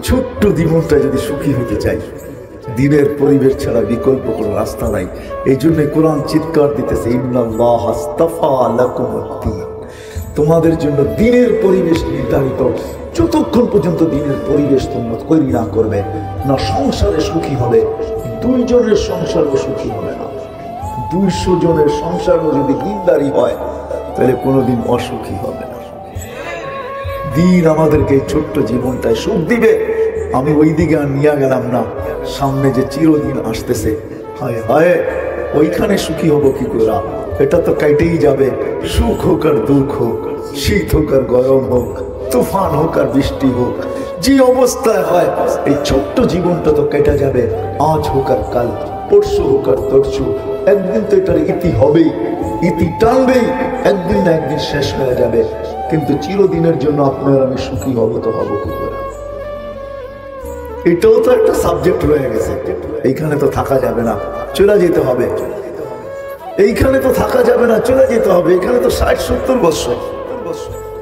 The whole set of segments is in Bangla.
ছোট্ট জীবনটা যদি সুখী হতে চাই, দিনের পরিবেশ ছাড়া বিকল্প কোনো রাস্তা নাই। এই জন্য কোরআন চিৎকার দিতেছে, ইন্নাল্লাহ আস্তাফা লাকুমুদ্দিন, তোমাদের জন্য দিনের পরিবেশ নির্ধারিত। যতক্ষণ পর্যন্ত দিনের পরিবেশ তোমরা তৈরি না করবে না, সংসারে সুখী হবে। 2 জনের সংসারও সুখী হবে না। 200 জনের সংসারও যদি দিনদারি হয়, তাহলে কোনোদিন অসুখী হবে না। দিন আমাদেরকে এই ছোট্ট জীবনটায় সুখ দিবে। আমি ওই দিকে আর নিয়ে গেলাম না, সামনে যে চিরদিন আসতেছে, হায় হায় ওইখানে সুখী হব কি করে? এটা তো কেটেই যাবে। সুখ হোক আর দুঃখ হোক, শীত হোক আর গরম হোক, তুফান হোক আর বৃষ্টি হোক, যে অবস্থায় হয় এই ছোট্ট জীবনটা তো কেটে যাবে। আজ হোক আর কাল, পরশু হোক আর তরশু, একদিন তো এটার ইতি হবেই, ইতি টানবেই, একদিন না একদিন শেষ হয়ে যাবে। কিন্তু চিরদিনের জন্য আপনার আমি সুখী হব তো হব কি করে? এটাও তো একটা সাবজেক্ট রয়ে গেছে। এইখানে তো থাকা যাবে না, চলে যেতে হবে। এইখানে তো থাকা যাবে না, চলে যেতে হবে। এখানে তো 60-70 বছর।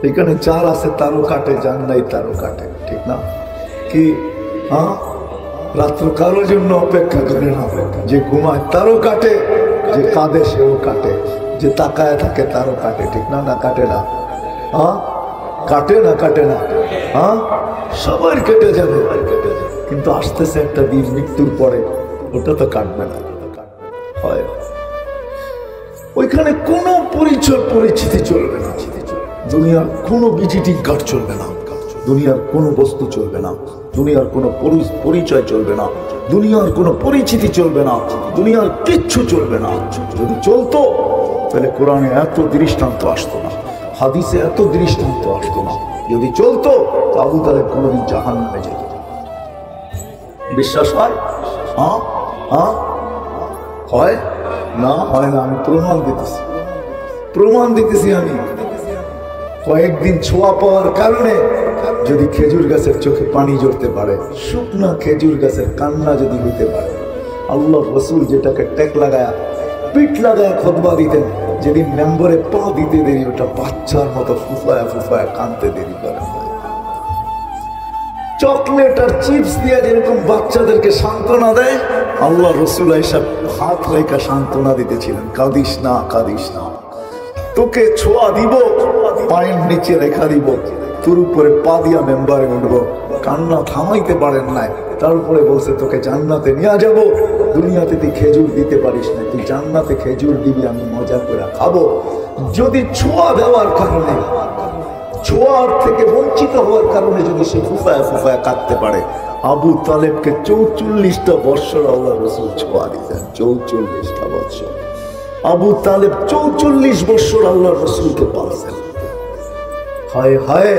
এখানে যার আছে তারও কাটে, যার নাই তারও কাটে, ঠিক না? কি হ্যাঁ, রাত্র কারোর জন্য অপেক্ষা করে না। যে ঘুমায় তারও কাটে, যে কাঁদে সেও কাটে, যে তাকায় থাকে তারও কাটে, ঠিক না? না কাটে না? হ্যাঁ কাটে না, কাটে না? হ্যাঁ সবার কেটে যাবে, কিন্তু আসতেছে একটা দিন মৃত্যুর পরে, ওটা তো কাটবে না। হয় ওইখানে কোনো পরিচয় পরিচিতি চলবে না, দুনিয়ার কোনো ভিজিটিং কার্ড চলবে না, দুনিয়ার কোনো বস্তু চলবে না, দুনিয়ার কোনো পরিচয় চলবে না, দুনিয়ার কোনো পরিচিতি চলবে না, দুনিয়ার কিচ্ছু চলবে না। যদি চলতো তাহলে কোরআনে এত দৃষ্টান্ত আসতো না, হাদিসে এত দৃষ্টান্ত আসতো না। যদি চলতো আবু তালেব কোনোদিন জাহান্নামে যেত। বিশ্বাস হয়? হ্যাঁ হ্যাঁ হয় না? হয় না? আমি প্রমাণ দিতেছি, প্রমাণ দিতেছি। আমি কয়েকদিন ছোঁয়া পাওয়ার কারণে যদি খেজুর গাছের চোখে পানি ঝরতে পারে, শুকনা খেজুর গাছের কান্না যদি হইতে পারে, আল্লাহ রসুল যেটাকে টেক লাগায়া পিঠ লাগায় খুতবা দিতেন, যেদিন মেম্বরে পা দিতে দেরি, ওটা বাচ্চার মতো ফুফায়া ফুফায়া কানতে দেরি করে। চকলেট আর চিপস দিয়ে যেরকম বাচ্চাদেরকে সান্ত্বনা দেয়, আল্লাহ রসুল এসব হাত রেখা সান্ত্বনা দিতেছিলেন, কাঁদিস না, কাঁদিস না, তোকে ছোঁয়া দিব, পায়ের নিচে রেখা দিব, তোর উপরে পা দিয়া মেম্বারে উঠবো। কান্না থামাইতে পারেন নাই, তারপরে বলছে তোকে জান্নাতে নিয়ে যাব। দুনিয়াতে তুই খেজুর দিতে পারিস না, তুই জান্নাতে খেজুর দিবি, আমি মজা করে খাবো। যদি ছোঁয়া দেওয়ার কারণে, ছোঁয়ার থেকে বঞ্চিত হওয়ার কারণে যদি সে ফুফায়া ফুফায়া কাঁদতে পারে, আবু তালেবকে 44টা বৎসর আল্লাহ রসুল ছোঁয়া দিতেন। 44টা বৎসর আবু তালেব 44 বৎসর আল্লাহ রসুলকে পালছেন। হায় হায়,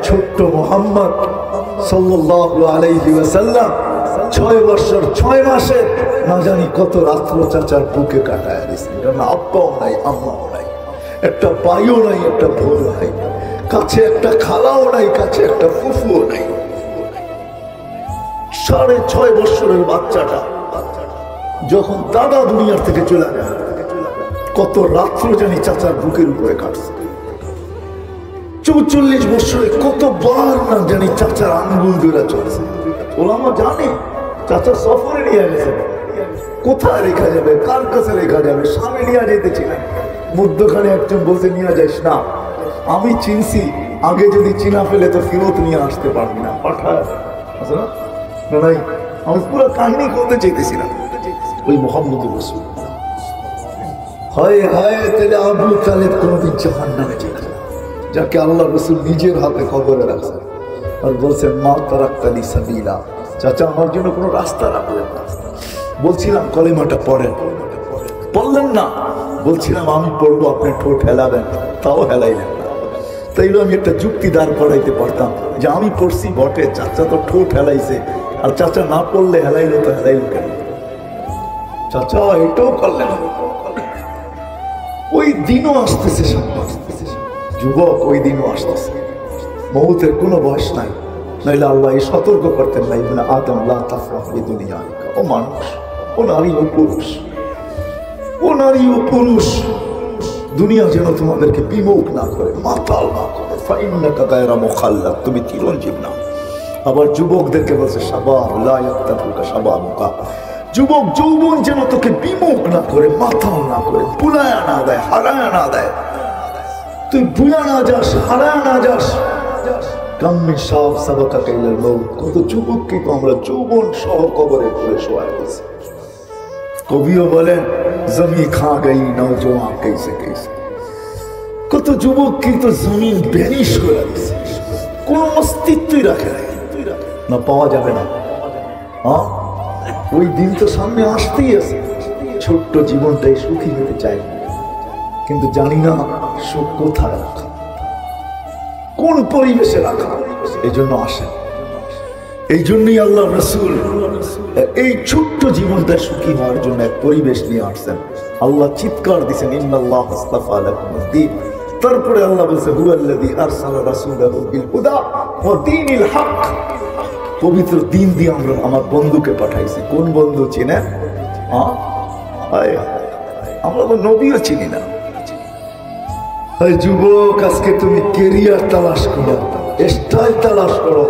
ছোট্ট মোহাম্মদ সাল্লাল্লাহু আলাইহি ওয়াসাল্লাম 6 বৎসর 6 মাসে না জানি কত রাত্র চাচার বুকে কাটায় দিয়েছেন। না আব্বাও নাই, আম্মাও নাই, একটা ভাইও নাই, একটা বোন নাই, কাছে একটা খালাও নাই, কাছে একটা ফুফুও নাই। 6.5 বৎসরের বাচ্চাটা যখন দাদা দুনিয়ার থেকে চলে যায়, কত রাত্র জানি চাচার বুকের উপরে কাটছে। 44 বছরে কতবার না জানি চাচার আঙ্গুল ধরে চলছে। ওলামা জানে চাচা সফরে নিয়ে গেছে, কোথায় রেখা যাবে, কার কাছে রেখা যাবে, সামনে নিয়ে যেতেছিলেন। মধ্যখানে একজন বলতে নিয়ে যাইস না, আমি চিনছি, আগে যদি চিনা ফেলে তো ফেরত নিয়ে আসতে পারবি না, পাঠায় নাই। আমি পুরো কাহিনী করতে চাইতেছিলাম ওই মোহাম্মদুর রাসূল। হায় হায়, তাহলে আবু তালেব কোনদিন জাহান্নামে যেত, যাকে আল্লাহ রসুল নিজের হাতে কবরে রাখছেন আর বলছেন মা তারাক্তালি সাবিলা, চাচা আমার জন্য কোনো রাস্তা রাখলেন না। বলছিলাম কলেমাটা পড়েন, পড়লেন না। বলছিলাম আমি পড়বো, আপনি ঠোঁট হেলাবেন, তাও হেলাইলেন না। তাইলে আমি একটা যুক্তি দাঁড় করাইতে পারতাম যে আমি পড়ছি বটে, চাচা তো ঠোঁট হেলাইছে, আর চাচা না পড়লে হেলাইলো তো হেলাইলো কেন? চাচা এটাও করলেন। ওই দিনও আসতেছে সামনে, যুবক, ওই দিনও আসতেছে। মৌতের কোনো বয়স নাই, নইলে আল্লাহ সতর্ক করতেন না, ইবনে আদম লা তাফরাহ বিদুনিয়াকা। ও মানুষ, ও নারী ও পুরুষ, ও নারী ও পুরুষ, দুনিয়া যেন তোমাদেরকে বিমুখ না করে, মাতাল না করে। ফাইন্নাকা গায়রা মুখাল্লাদ, তুমি চিরঞ্জীব না। আবার যুবকদেরকে বলছে শাবাব লা ইয়াক্তাবুকা শাবাবুকা, যুবক যৌবন যেন তোকে বিমুখ না করে, মাথাও না করে, বুলায়া না দেয়, হারায়া না দেয়, তুই বুলা না যাস, হারায়া না যাস। কাম্মি সাব সাবাকা কাইলাল মউত, কত যুবককে তো আমরা যৌবন সহ কবরে করে শোয়াই দিয়েছি। কবিও বলেন জমি খা গই নওজওয়ান कैसे कैसे, কত যুবককে তো জমিন ভ্যানিশ করে দিয়েছে, কোনো অস্তিত্বই রাখে না, পাওয়া যাবে না। হ্যাঁ, ওই দিন তো সামনে আসতেই আছে। ছোট্ট জীবনটাই সুখী হতে চাই, কিন্তু জানি না সুখ কোথায় রাখা, কোন পরিবেশে রাখা। এই জন্য আসেন, এই জন্যই আল্লাহ রাসূল এই ছোট্ট জীবনটা সুখী হওয়ার জন্য এক পরিবেশ নিয়ে আসছেন। আল্লাহ চিৎকার দিয়েছেন ইন্নাল্লাহ আস্তাফা লাকুমুদ্দীন। তারপরে আল্লাহ বলছে হুয়াল্লাযী আরসালা রাসূলাহু বিল হুদা ওয়া দীনিল হক, পবিত্র দিন দিয়ে আমরা আমার বন্ধুকে পাঠাইছি। কোন বন্ধু চিনেন? আমরা তো নবীও চিনি না। যুবক, আজকে তুমি কেরিয়ার তালাশ করো, স্টাইল তালাশ করো,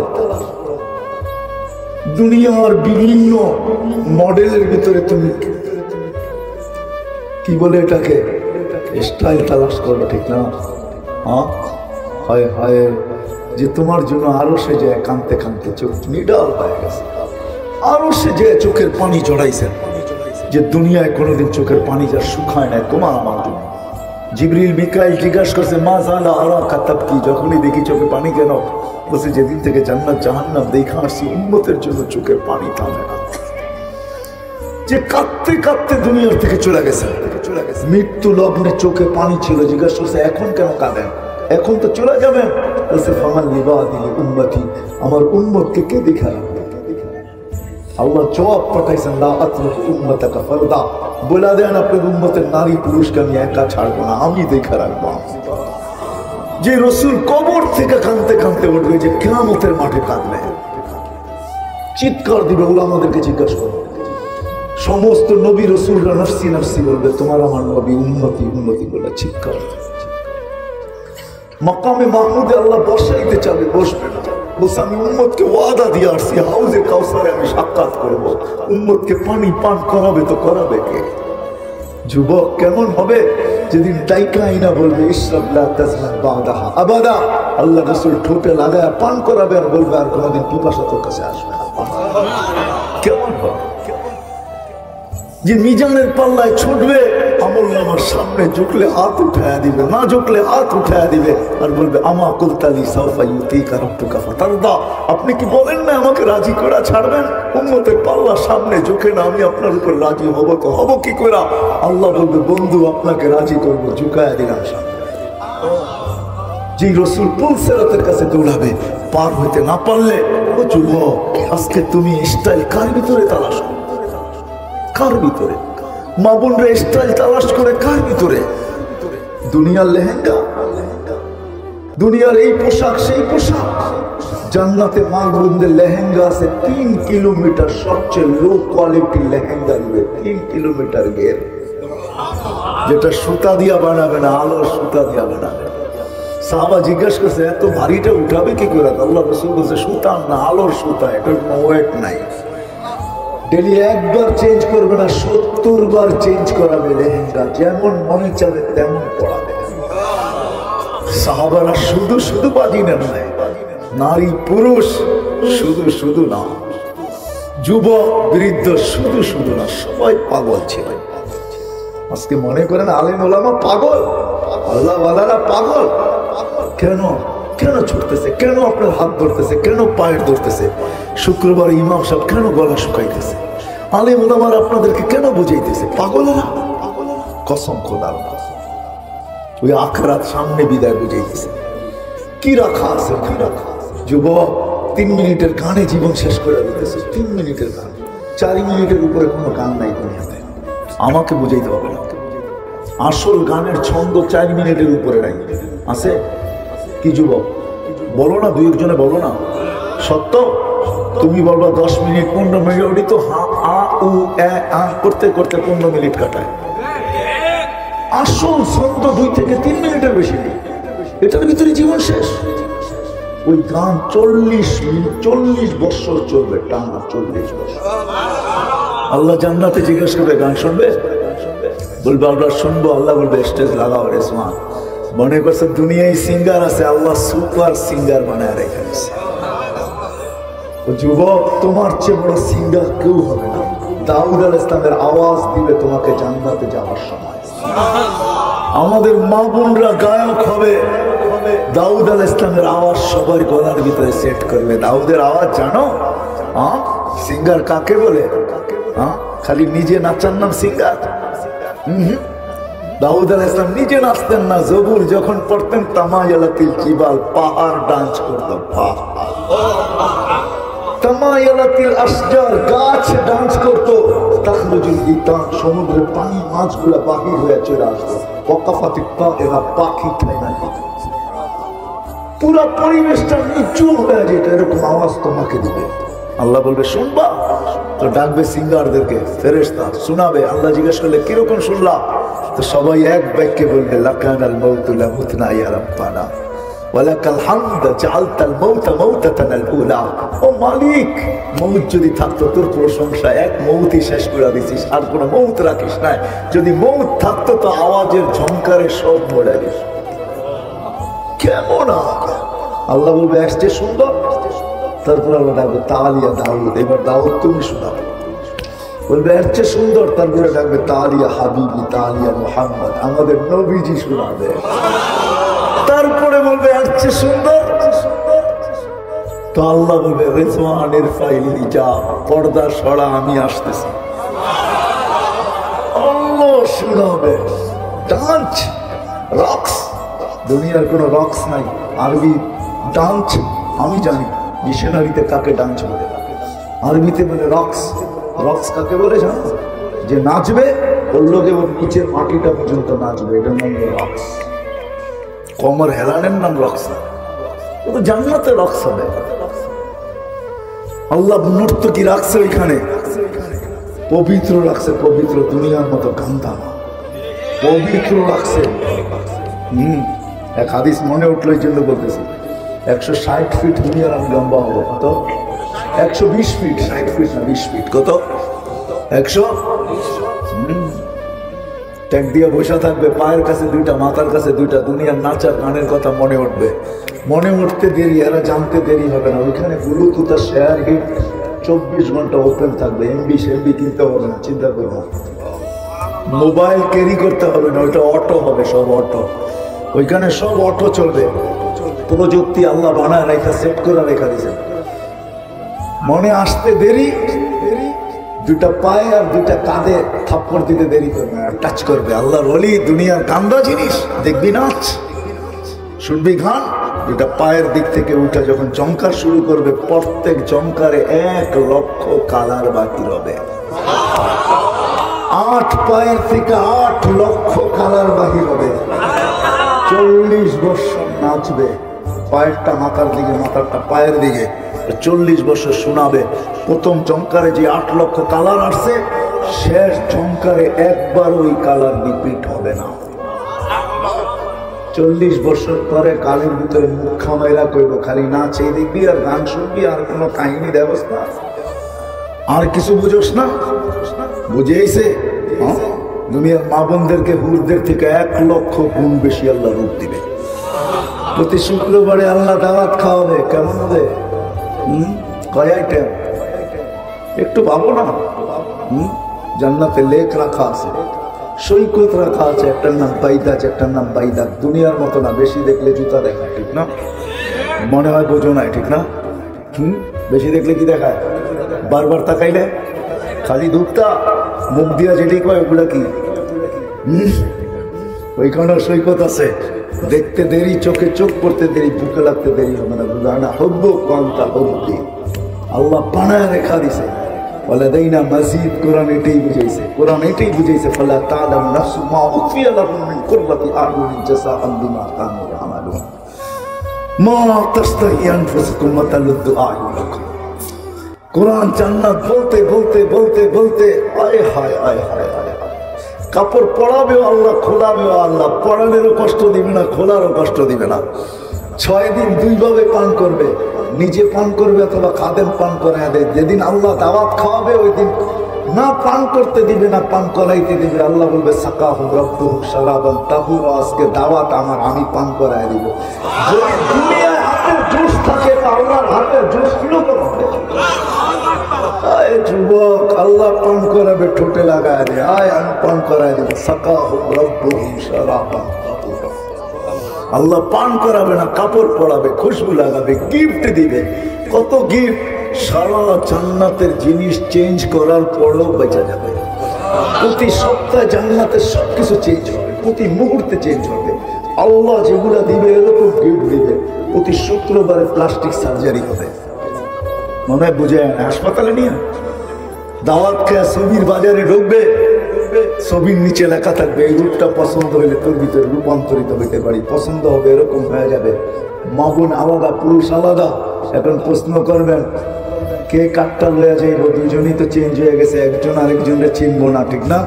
দুনিয়ার বিভিন্ন মডেলের ভিতরে তুমি কি বলে এটাকে স্টাইল তালাশ করো, ঠিক না? হায় হায়, যে তোমার জন্য আরো সে যায় কাঁদতে কাঁদতে চোখ নিডাল হয়ে গেছে, আরো সে যে চোখের পানি জড়াইছেন, যে দুনিয়ায় কোনোদিন চোখের পানি যা শুকায় না তোমার আমার জন্য। জিবরিল মিকাইল জিজ্ঞাসা করছে মা জালা আরাকা তাবকি, যখনই দেখি চোখে পানি কেন? বলছে যেদিন থেকে জান্নাত জাহান্নাম দেখা আসছি উম্মতের জন্য চোখের পানি থামে না। যে কাঁদতে কাঁদতে দুনিয়ার থেকে চলে গেছে, মৃত্যু লগ্নে চোখে পানি ছিল, জিজ্ঞাসা করছে এখন কেন কাঁদেন? এখন তো চলে যাবেন। বলছে ফামান লিবাদি উম্মতি, আমার উম্মতকে কে দেখা রাখবে? আল্লাহ জবাব পাঠাইছেন লা আতরুকু উম্মাতাকা ফারদা, বলে দেন আপনার উম্মতের নারী পুরুষকে আমি একা ছাড়বো না, আমি দেখা রাখবো। যে রসুল কবর থেকে কাঁদতে কাঁদতে উঠবে, যে কিয়ামতের মাঠে কাঁদবে, চিৎকার দিবে, ওরা আমাদেরকে জিজ্ঞাসা করবে। সমস্ত নবী রসুলরা নফসি নফসি বলবে, তোমার আমার নবী উম্মতি উম্মতি বলে চিৎকার। মাকামে মাহমুদে আল্লাহ বসাইতে চাবে, বসবে না। বলছে আমি উম্মতকে ওয়াদা দিয়ে আসছি, হাউজে কাউসারে আমি সাক্ষাৎ করবো। উম্মতকে পানি পান করাবে তো করাবে কে? যুবক কেমন হবে যেদিন ডাইকা আইনা বলবে ইশরাব লা তাজমান বাদাহা আবাদা, আল্লাহ রাসূল ঠোঁটে লাগায় পান করাবে আর বলবে আর কোনোদিন পিপাসা তোর কাছে আসবে না। কেমন হবে? যে মিজানের পাল্লায় ছুটবে, আমলনামার সামনে ঝুঁকলে হাত উঠায়া দিবে, না ঝুঁকলে হাত উঠায়া দিবে আর বলবে আমা কুলতালি সাউফা ইউতিকা রাব্বুকা ফাতারদা, আপনি কি বলেন না আমাকে রাজি করা ছাড়বেন? উম্মতের পাল্লার সামনে ঝুঁকে না আমি আপনার উপর রাজি হব, তো হব কি করে? আল্লাহ বলবে বন্ধু আপনাকে রাজি করবো, ঝুঁকায়া দিলাম সামনে। যে রসুল পুলসেরাতের কাছে দৌড়াবে, পার হইতে না পারলে ও যুবক আজকে তুমি স্টাইল কার ভিতরে তালাশ করো? কার ভিতরে? মা বোনরা স্টাইল তালাশ করে কার ভিতরে? দুনিয়ার লেহেঙ্গা, দুনিয়ার এই পোশাক সেই পোশাক। জান্নাতে মা বোনদের লেহেঙ্গা আছে 3 কিলোমিটার, সবচেয়ে লো কোয়ালিটির লেহেঙ্গা দিবে 3 কিলোমিটার ঘের, যেটা সুতা দিয়া বানাবে না, আলোর সুতা দিয়া বানাবে। সাহাবা জিজ্ঞাসা করছে এত ভারীটা উঠাবে কি করে? আল্লাহ রাসূল বলছে সুতা না, আলোর সুতা, এটার কোনো ওয়েট নাই। ডেলি একবার চেঞ্জ করবে না, 70 বার চেঞ্জ করাবে লেহেঙ্গা, যেমন মনে চাবে তেমন পড়াবে। সাহাবারা শুধু শুধু বাজি নেন নাই, নারী পুরুষ শুধু শুধু না, যুবক বৃদ্ধ শুধু শুধু না, সবাই পাগল ছিল। আজকে মনে করেন আলেম ওলামা পাগল, আল্লাহওয়ালারা পাগল। কেন কেন ছুটতেছে? কেন আপনার হাত ধরতেছে? কেন পায়ের ধরতেছে? শুক্রবার ইমাম সাহেব কেন গলা শুকাইতেছে? আলেম ওলামার আপনাদেরকে কেন বুঝাইতেছে? পাগলেরা কসম খোদার, ওই আখরাত সামনে বিদায় বুঝাইতেছে। কি রাখা আছে? কি রাখা? যুবক 3 মিনিটের গানে জীবন শেষ করে দিতেছে। 3 মিনিটের গান, 4 মিনিটের উপরে কোনো গান নাই দুনিয়াতে। আমাকে বুঝাইতে হবে না, আসল গানের ছন্দ 4 মিনিটের উপরে নাই। আছে কি যুবক? বলো না, 2-1 বলো না। সত্য তুমি বলবা 10 মিনিট 15 মিনিট, ওটি তো হা আ উ এ আ করতে করতে 15 মিনিট কাটায়। আসল ছন্দ 2 থেকে 3 মিনিটের বেশি নেই, এটার ভিতরে জীবন শেষ। ওই গান 40 বছর চলবে, টানা 40 বছর। আল্লাহ জান্নাতে জিজ্ঞেস করবে গান শুনবে? বলবে আমরা শুনবো। আল্লাহ বলবে স্টেজ লাগাও রেসমান। মনে করছে দুনিয়ায় সিঙ্গার আছে, আল্লাহ সুপার সিঙ্গার বানায় রেখেছে। যুবক, তোমার চেয়ে বড় সিঙ্গার কেউ হবে না। দাউদ আলাইহিস সালামের আওয়াজ দিবে তোমাকে জান্নাতে যাওয়ার সময়। আমাদের মা বোনরা গায়ক হবে, দাউদ আলাইহিস সালামের আওয়াজ সবার গলার ভিতরে সেট করবে। দাউদের আওয়াজ জানো? সিঙ্গার কাকে বলে? খালি নিজে নাচার নাম সিঙ্গার? দাউদ আলাইহিস সালাম নিজে নাচতেন না। জবুর যখন পড়তেন তামায়ালাতিল জিবাল, পাহাড় ডান্স করতো। তামায়ালাতিল আশজার, গাছ ডান্স করতো। তাখরুজুল ইতান, সমুদ্রের পানি মাছগুলা বাহির হয়ে চলে আসতো। ওয়াকাফাতিত তায়রা, পাখি থাইনা পুরা পরিবেশটা নিচু হয়ে যেত। এরকম আওয়াজ তোমাকে দিবে। আল্লাহ বলবে শুনবা? তো ডাকবে সিঙ্গারদেরকে, ফেরেশতা শোনাবে। আল্লাহ জিজ্ঞেস করলে কিরকম শুনলা? তো সবাই এক বাক্যে বলবে লাকানাল মাউতু লামুতনা ইয়া রাব্বানা ওয়ালাকাল হামদ জাআলতাল মাউতা মাউতাতানাল উলা। ও মালিক, মউত যদি থাকতো তোর প্রশংসা, এক মউতই শেষ করে দিছিস, আর কোনো মউত রাখিস না। যদি মউত থাকতো তো আওয়াজের ঝংকারে সব মরে দিস। কেমন আল্লাহ বলবে আসছে সুন্দর। তারপর আল্লাহ ডাকবে তালিয়া দাউদ, এবার দাউদ তুমি শোনাবে। বলবে আসছে সুন্দর। তারপরে ডাকবে তালিয়া হাবিবি, তালিয়া মুহাম্মদ, আমাদের নবীজি শোনাবে। তারপরে বলবে আসছে সুন্দর। তো আল্লাহ বলবে রেজওয়ানের ফাইলি যা, পর্দা সরা, আমি আসতেছি। আল্লাহ শোনাবে। ডান্স, রক্স, দুনিয়ার কোনো রক্স নাই। আরবি ডান্স আমি জানি, মিশনারিতে কাকে ডান্স বলে? আরবিতে বলে রক্স। রক্স কাকে বলে জানো? যে নাচবে ওর লোকে ওর নিচের মাটিটা পর্যন্ত নাচবে, এটার নাম রক্স। কমর হেলানের নাম রক্স না। ও জান্নাতে রক্স হবে। আল্লাহ নর্তকী রাখছে ওইখানে, পবিত্র রাখছে, পবিত্র, দুনিয়ার মতো গান্ধা না, পবিত্র রাখছে। এক হাদিস মনে উঠলো, এই জন্য বলতেছি। 160 ফিট দুনিয়ার আমি লম্বা হবো। কত? 120 ফিট। 60 ফিট না, 20 ফিট। কত? 100। ট্যাঙ্ক দিয়ে বসে থাকবে, পায়ের কাছে দুইটা, মাথার কাছে দুইটা। দুনিয়ার নাচার গানের কথা মনে উঠবে। মনে উঠতে দেরি, এরা জানতে দেরি হবে না। ওইখানে ব্লুটুথ আর শেয়ার হিট 24 ঘন্টা ওপেন থাকবে। এমবি সেমবি কিনতে হবে না, চিন্তা করবো না। মোবাইল ক্যারি করতে হবে না, ওইটা অটো হবে, সব অটো। ওইখানে সব অটো চলবে। প্রযুক্তি আল্লাহ বানায় রেখা, সেট করে রেখা দিয়েছে। মনে আসতে দেরি, দুটা পায়ে আর দুটা কাঁধে থাপ্পড় দিতে দেরি করবে, টাচ করবে। আল্লাহর ওলি দুনিয়ার কান্দা জিনিস, দেখবি নাচ, শুনবি গান। দুটা পায়ের দিক থেকে উঠে যখন চমকার শুরু করবে, প্রত্যেক চমকারে 1 লক্ষ কালার বাকি হবে। 8 পায়ের থেকে 8 লক্ষ কালার বাহির হবে। 40 বছর নাচবে, পায়েরটা মাথার দিকে, মাথারটা পায়ের দিকে। 40 বছর শোনাবে। প্রথম চমকারে যে 8 লক্ষ কালার আসছে, শেষ চমকারে একবার ওই কালার রিপিট হবে না। 40 বছর পরে কালের ভিতরে মুখ খামাইরা কইব, খালি নাচে দেখবি আর গান শুনবি, আর কোনো কাহিনী ব্যবস্থা আর কিছু বুঝোস না। বুঝেইছে? দুনিয়ার মা বোনদেরকে হুরদের থেকে 1 লক্ষ গুণ বেশি আল্লাহ রূপ দিবে। প্রতি শুক্রবারে আল্লাহ দাওয়াত খাওয়াবে। কেমন হবে? কয় আইটেম? একটু ভাবো না। জান্নাতে লেক রাখা আছে, সৈকত রাখা আছে। একটার নাম বাইদাজ, একটার নাম বাইদাক। দুনিয়ার মতো না, বেশি দেখলে জুতা দেখায়, ঠিক না? মনে হয় বোঝো নাই, ঠিক না? বেশি দেখলে কি দেখায়? বারবার তাকাইলে খালি দুধটা মুখ দিয়া যেটি কয় ওগুলা কি? ওইখানেও সৈকত আছে। দেখতে দেরি, চোখে চোখ পড়তে দেরি, বুকে লাগতে দেরি হবে না। বুঝা হব্ব কান্তা হব্বি, আল্লাহ বানায় রেখা দিছে। ওয়ালাদাইনা মাজিদ, কোরআন এটাই বুঝাইছে। কোরআন এটাই বুঝাইছে, ফালা তাআলামু নাফসুম মা উখফিয়া লাহুম মিন কুররাতি আ'য়ুনিন জাযাআন বিমা কানু ইয়ামালুন মা তাশতাহি আনফুসুকুম ওয়া তালুদ্দু আ'য়ুনুকুম। কোরআন জান্নাত বলতে বলতে বলতে বলতে আয় হায় আয় হায় আয়। কাপড় পরাবেও আল্লাহ, খোলাবেও আল্লাহ। পরানেরও কষ্ট দিবে না, খোলারও কষ্ট দিবে না। 6 দিন 2 ভাবে পান করবে, নিজে পান করবে অথবা খাদেম পান করায় দেয়। যেদিন আল্লাহ দাওয়াত খাওয়াবে ওই দিন না পান করতে দিবে না পান করাইতে দিবে। আল্লাহ বলবে সাকাহু রাব্বুহু শারাবান তাহুরা, আজকে দাওয়াত আমার, আমি পান করায় দিব। যদি দুনিয়ায় হাতের জোশ থাকে আল্লাহর হাতের জোশ কিরকম হবে? আয় যুবক, আল্লাহ পান করাবে, ঠোঁটে লাগায় দে, আয় আমি পান করায় দিব। সাকাহু রাব্বুহু শারাবান তাহুরা। আল্লাহ পান করাবে না, কাপড় পরাবে, খুশবু লাগাবে, গিফট দিবে। কত গিফট! সারা জান্নাতের জিনিস চেঞ্জ করার পরেও বেঁচে যাবে। প্রতি সপ্তাহে জান্নাতের সবকিছু চেঞ্জ হবে, প্রতি মুহূর্তে চেঞ্জ হবে। আল্লাহ যেগুলা দিবে এরকম গিফট দিবে। প্রতি শুক্রবারে প্লাস্টিক সার্জারি হবে, মনে হয় বুঝে হাসপাতালে নিয়ে দাওয়াত খেয়ে ছবির বাজারে ঢুকবে, ছবির নিচে লেখা থাকবে এই রূপটা পছন্দ হলে তোর ভিতরে রূপান্তরিত হইতে পারি, পছন্দ হবে, এরকম হয়ে যাবে। মা বোন আলাদা, পুরুষ আলাদা। এখন প্রশ্ন করবেন কে কাঠটা লয়ে যাইব? দুজনই তো চেঞ্জ হয়ে গেছে, একজন আরেকজনের চিনবো না, ঠিক না?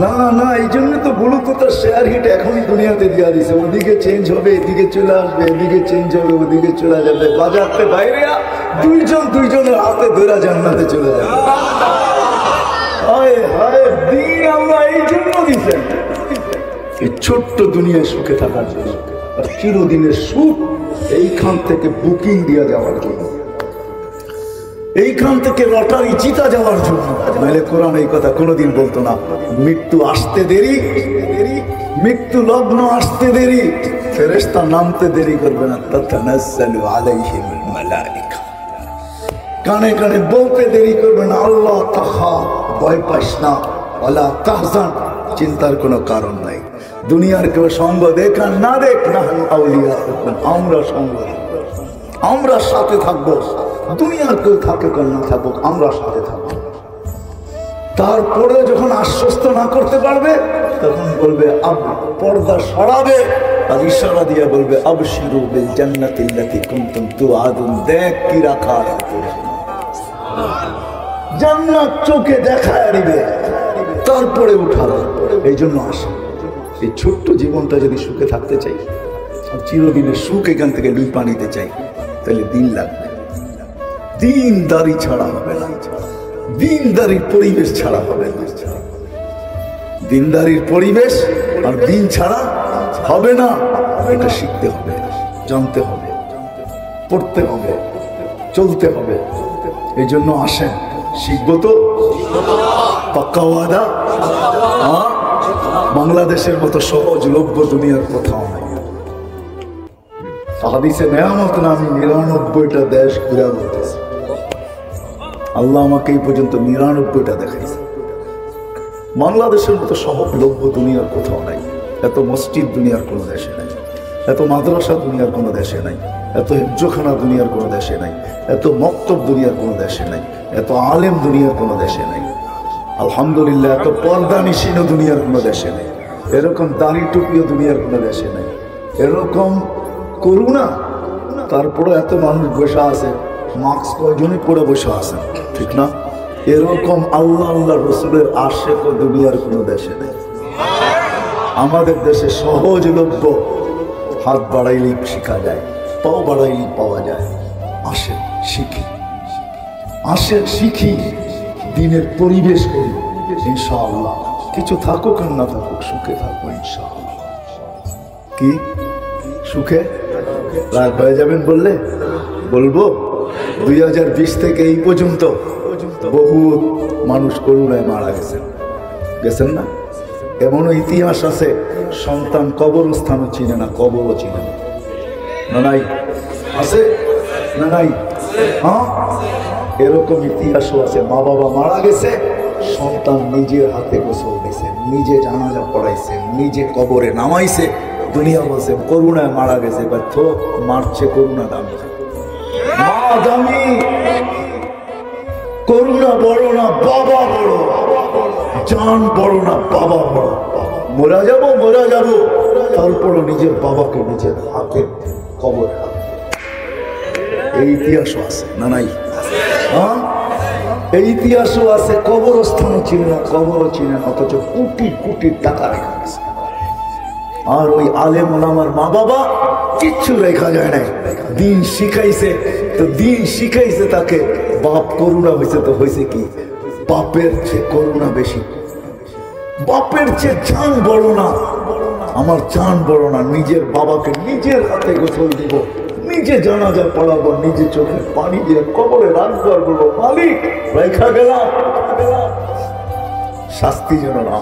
না না, এই জন্য তো ব্লুটুথের শেয়ার হিট এখনই দুনিয়াতে দিয়া দিছে। ওদিকে চেঞ্জ হবে, এদিকে চলে আসবে, এদিকে চেঞ্জ হবে, ওদিকে চলে যাবে। বাজারতে বাইরে দুইজনের হাতে ধরে জান্নাতে চলে যাবে। হায় হায়, দিন আল্লাহ এই জন্য দিচ্ছেন, এই ছোট্ট দুনিয়ায় সুখে থাকার জন্য। আর চিরদিনের সুখ এইখান থেকে বুকিং দিয়ে যাওয়ার জন্য, এইখান থেকে লটারি জিতা যাওয়ার জন্য। নাহলে কোরআন এই কথা কোনোদিন বলতো না। মৃত্যু আসতে দেরি, মৃত্যু লগ্ন আসতে দেরি, ফেরেশতা নামতে দেরি করবে না। তাতানাজ্জালু আলাইহিমুল মালাইকা, কানে কানে বলতে দেরি করবে না, আল্লাহ তাখা, ভয় পাস না, ওয়ালা তাহজান, চিন্তার কোনো কারণ নাই। দুনিয়ার কেউ সঙ্গ দেখ আর না দেখ, না আউলিয়া, আমরা সঙ্গ, আমরা সাথে থাকবো। দুনিয়ার কেউ থাকে না থাকুক, আমরা সাথে থাকবো। তারপরে যখন আশ্বস্ত না করতে পারবে তখন বলবে পর্দা সরাবে আর ইশারা দিয়ে বলবে আবশিরু বিল জান্নাতিল্লাতী কুনতুম তুআদুন। দেখ কি রাখা আছে, জান্নাত চোখে দেখায় দিবে, তারপরে উঠাবে। এই জন্য আসে, এই ছোট্ট জীবনটা যদি সুখে থাকতে চাই আর চিরদিনের সুখ এখান থেকে লুপা নিতে চাই, তাহলে দিন লাগবে। দিনদারি ছাড়া হবে না, দিনদারির পরিবেশ ছাড়া হবে না। দিনদারির পরিবেশ আর দিন ছাড়া হবে না। এটা শিখতে হবে, জানতে হবে, পড়তে হবে, চলতে হবে। এই জন্য আসেন, শিখবো তো, পাক্কা ওয়াদা। বাংলাদেশের মতো সহজলভ্য দুনিয়ার কোথাও নাই। হাদিসে নেয়ামত নামে 99টা দেশ ঘুরে বলতেছে। আল্লাহ আমাকে এই পর্যন্ত 99টা দেখাইছে। বাংলাদেশের মতো সহজলভ্য দুনিয়ার কোথাও নাই। এত মসজিদ দুনিয়ার কোনো দেশে নাই, এত মাদ্রাসা দুনিয়ার কোনো দেশে নাই, এত হিফজখানা দুনিয়ার কোনো দেশে নাই, এত মক্তব দুনিয়ার কোনো দেশে নাই, এত আলেম দুনিয়ার কোনো দেশে নাই। আলহামদুলিল্লাহ, এত পর্দা নিশিন দুনিয়ার কোনো দেশে নেই, এরকম দাড়ি টুপিও দুনিয়ার কোনো দেশে নেই, এরকম করুণা। তারপরে এত মানুষ বসে আছে, মাস্ক কয়জনই পরে বসে আছেন, ঠিক না? এরকম আল্লাহ আল্লাহ রসুলের আশেক দুনিয়ার কোনো দেশে নেই। আমাদের দেশে সহজলভ্য, হাত বাড়াইলেই শেখা যায়, পাও বাড়াইলেই পাওয়া যায়। আসেন শিখি, আসেন শিখি, দিনের পরিবেশ করি। ইনশাআল্লাহ কিছু থাকুক আর না থাকুক, সুখে থাকবো ইনশাআল্লাহ। কি সুখে রাগ হয়ে যাবেন বললে বলবো? 2020 থেকে এই পর্যন্ত বহু মানুষ করুণায় মারা গেছেন না? এমনও ইতিহাস আছে, সন্তান কবরস্থানও চিনে না, কবরও চিনে না। না নাই? আছে না নাই? হ্যাঁ, এরকম ইতিহাসও আছে। মা বাবা মারা গেছে, সন্তান নিজের হাতে গোসল দিয়েছে, নিজে জানাজা পড়াইছে, নিজে কবরে নামাইছে। দুনিয়া বলছে করুণায় মারা গেছে, ব্যর্থ মারছে করুণা দামি। মা দামি, করুণা বড় না বাবা বড়, জান বড় না বাবা বড়। মরা যাব, তারপরও নিজের বাবাকে নিজের হাতে কবরে রাখবে। এই ইতিহাসও আছে না নাই? হ্যাঁ, এই ইতিহাসও আছে। কবরস্থানও চিনে না, কবরও চিনে না, অথচ কোটি কোটি টাকা রেখে গেছে। আর ওই আলেম ওলামার মা বাবা কিচ্ছু রেখা যায় নাই, দিন শিখাইছে। তো দিন শিখাইছে তাকে, বাপ করুণা হয়েছে তো হয়েছে কি, বাপের চেয়ে করুণা বেশি, বাপের চেয়ে জান বড় না। আমার জান বড় না, নিজের বাবাকে নিজের হাতে গোসল দিব, নিজে জানাজা পড়াবো, নিজে চোখে পানি দিয়ে কবরে রাখবো, আর বলবো মালিক রেখা গেলাম, শাস্তি যেন না,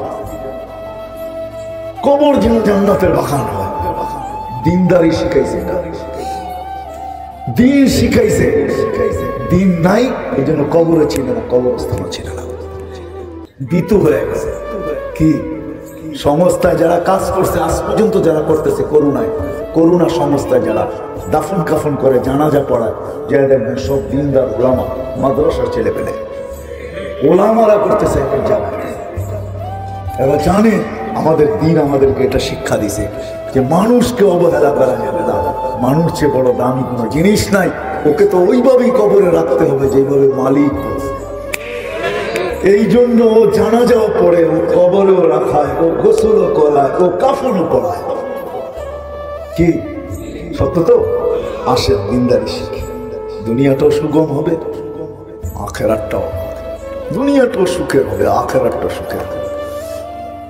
কবর যেন জান্নাতের বাগান হয়। দিনদারি শিখাইছে, দিন শিখাইছে, দিন নাই এই জন্য কবরে ছিল না, কবরস্থানও ছিল না, বিতু হয়ে গেছে। কি সংস্থায় যারা কাজ করছে আজ পর্যন্ত, যারা করতেছে করুণায়, করুণা সংস্থায় যারা দাফন কাফন করে, জানাজা পড়ায়, যারা দেখবেন সব দিনদার ওলামা, মাদ্রাসার ছেলে পেলে ওলামারা করতেছে। এরা জানে আমাদের দিন আমাদেরকে এটা শিক্ষা দিছে যে মানুষকে অবহেলা করা যাবে না, মানুষ চেয়ে বড় দামি কোনো জিনিস নাই, ওকে তো ওইভাবেই কবরে রাখতে হবে যেভাবে মালিক। এই জন্য ও জানাজাও পড়ে, ও কবরেও রাখায়, ও গোসলও করায়, ও কাফনও পড়ায়। কি সত্য তো? আসে দিনদারি শিখে, দুনিয়াটাও সুগম হবে, আখেরাতটাও, দুনিয়াটাও সুখের হবে, আখেরাতটাও সুখের হবে।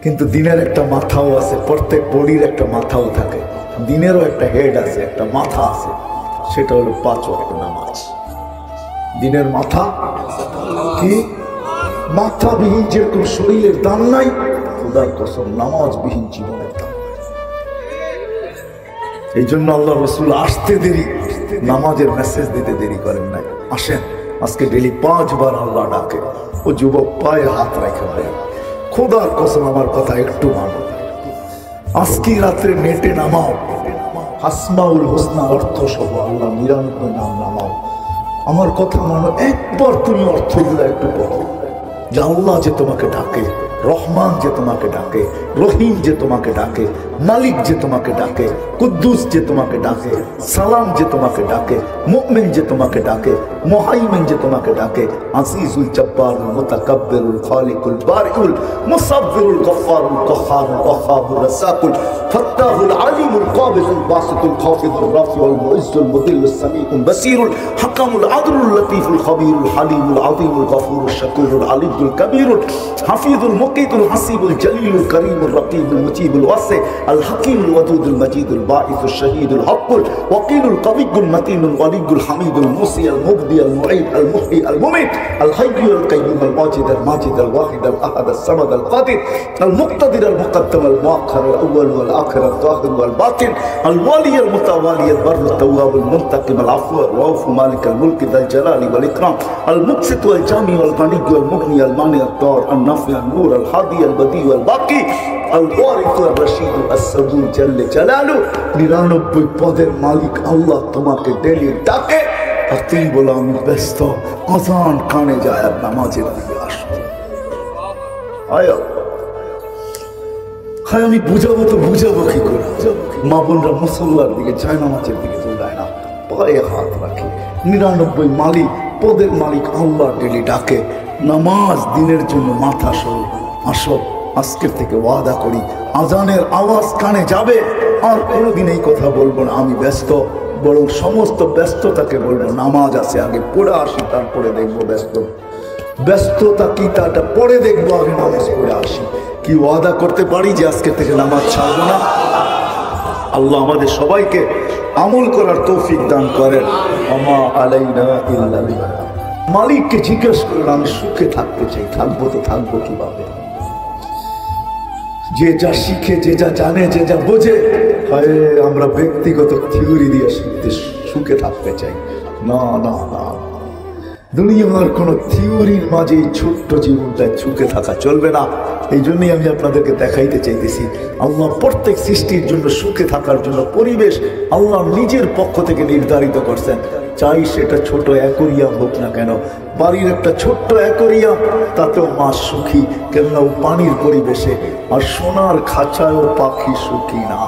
কিন্তু দিনের একটা মাথাও আছে, প্রত্যেক বডির একটা মাথাও থাকে, দিনেরও একটা হেড আছে, একটা মাথা আছে, সেটা হলো 5 ওয়াক্ত নামাজ। দিনের মাথা কি? মাথাবিহীন যেরকম শরীরের দাম নাই, খোদার কসম নামাজবিহীন জীবনের দাম। এই জন্য আল্লাহ রসুল আসতে দেরি, নামাজের মেসেজ দিতে দেরি করেন নাই। আসেন, আজকে ডেলি 5 বার আল্লাহ ডাকে। ও যুবক পায়ে হাত রেখে বলে, খোদার কসম আমার কথা একটু মানো, আজকে রাত্রে নেটে নামাও, আসমাউল হোসনা অর্থ সহ আল্লাহ 99 নাম নামাও, আমার কথা মানো, একবার তুমি অর্থগুলো একটু পড়ো, যে আল্লাহ যে তোমাকে ডাকে, রহমান যে তোমাকে ডাকে, রহিম যে তোমাকে ডাকে, মালিক যে তোমাকে ডাকে, কুদ্দুস যে তোমাকে ডাকে, সালাম যে তোমাকে ডাকে, মুমিন যে তোমাকে ডাকে, মুহাইমিন যে তোমাকে ডাকে, আজিজুল জব্বারুল মুতাকাব্বিরুল খালিকুল বারিউল মুসাব্বিরুল গফফারুল কহ্হারুল ওয়াহ্হাবুর রাসাকুল ফাত্তাহুল আলিমুল কাবিজুল বাসিতুল খাফিদুর রাফিউল মুইজ্জুল মুদিল্লুস সামিউল বাসীরুল হাকামুল আদলুল লতীফুল খবীরুল হালিমুল আযীমুল গফুরুল শাকুরুল আলিয়ুল কবীরুল হাফিজুল মুকিতুল হাসিবুল জলিলুল করিমুল রকিবুল মুজিবুল ওয়াসি আল হাকিমুল ওয়াদুদুল মজিদুল বাঈসুল শহীদুল হকুল ওয়াকিলুল কবিয়ুল মতিনুল ওয়ালিয়ুল হামিদুল মুসি আল মুবদি আল মুঈদ আল মুহয়ি আল মুমিত আল হাইয়ুল কাইয়্যুম আল ওয়াজিদ আল মাজিদ আল ওয়াহিদ আল আহাদ আল সামাদ আল কাদির আল মুক্তাদির আল মুকদ্দম আল মুআখ্খার আল আউয়াল ওয়াল আখির আল যাহির ওয়াল বাতিন আল ওয়ালি আল মুতাওয়ালি আল বর আল তাওয়াব আল মুনতাকিম আল আফু আল রাউফ মালিক আল মুলক যাল জালালি ওয়াল ইকরাম আল মুকসিত ওয়াল জামি ওয়াল গানি ওয়াল মুগনি আল মানি আল দার আল নাফি আল নূর আল হাদি আল বদি ওয়াল বাকি আল ওয়ারিস আল রশিদ আস সাবুর জাল্লে জালালু। 99 পদের মালিক আল্লাহ তোমাকে ডেলি ডাকে, আর তুমি বলো আমি ব্যস্ত, আজান কানে যায় আর নামাজের দিকে আসো। আয়া হ্যাঁ, আমি বুঝাবো তো বুঝাবো কি করে? মা বোনরা মুসল্লার দিকে যায়, নামাজের দিকে দৌড়ায় না, পায়ে হাত রাখে। 99 মালিক পদের মালিক আল্লাহ ডেলি ডাকে, নামাজ দিনের জন্য মাথা সরু। আসো, আজকের থেকে ওয়াদা করি আজানের আওয়াজ কানে যাবে, আর কোনোদিন এই কথা বলবো না আমি ব্যস্ত, বরং সমস্ত ব্যস্ততাকে বলবো নামাজ আছে, আগে পড়ে আসি, তারপরে দেখবো ব্যস্ততা কি তাটা পরে দেখবো, আগে নামাজ পড়ে আসি। কি ওয়াদা করতে পারি যে আজকে থেকে নামাজ ছাড়বো না? আল্লাহ আমাদের সবাইকে আমল করার তৌফিক দান করেন। আমা আলাইনা ইল্লাল বালাগ। মালিককে জিজ্ঞেস করেন, আমি সুখে থাকতে চাই, থাকবো তো থাকবো কিভাবে? যে যা শিখে, যে যা জানে, যে যা বোঝে, হয় আমরা ব্যক্তিগত থিওরি দিয়ে সুখে থাকতে চাই। না না না, দুনিয়ার কোনো থিওরির মাঝে এই ছোট্ট জীবনটায় সুখে থাকা চলবে না। এই জন্যই আমি আপনাদেরকে দেখাইতে চাইতেছি, আল্লাহ প্রত্যেক সৃষ্টির জন্য সুখে থাকার জন্য পরিবেশ আল্লাহ নিজের পক্ষ থেকে নির্ধারিত করছেন। চাই সেটা ছোট অ্যাকোরিয়াম হোক না কেন, বাড়ির একটা ছোট্ট অ্যাকোরিয়াম, তাতেও মাছ সুখী, কেননা ও পানির পরিবেশে। আর সোনার খাঁচায়ও পাখি সুখী না,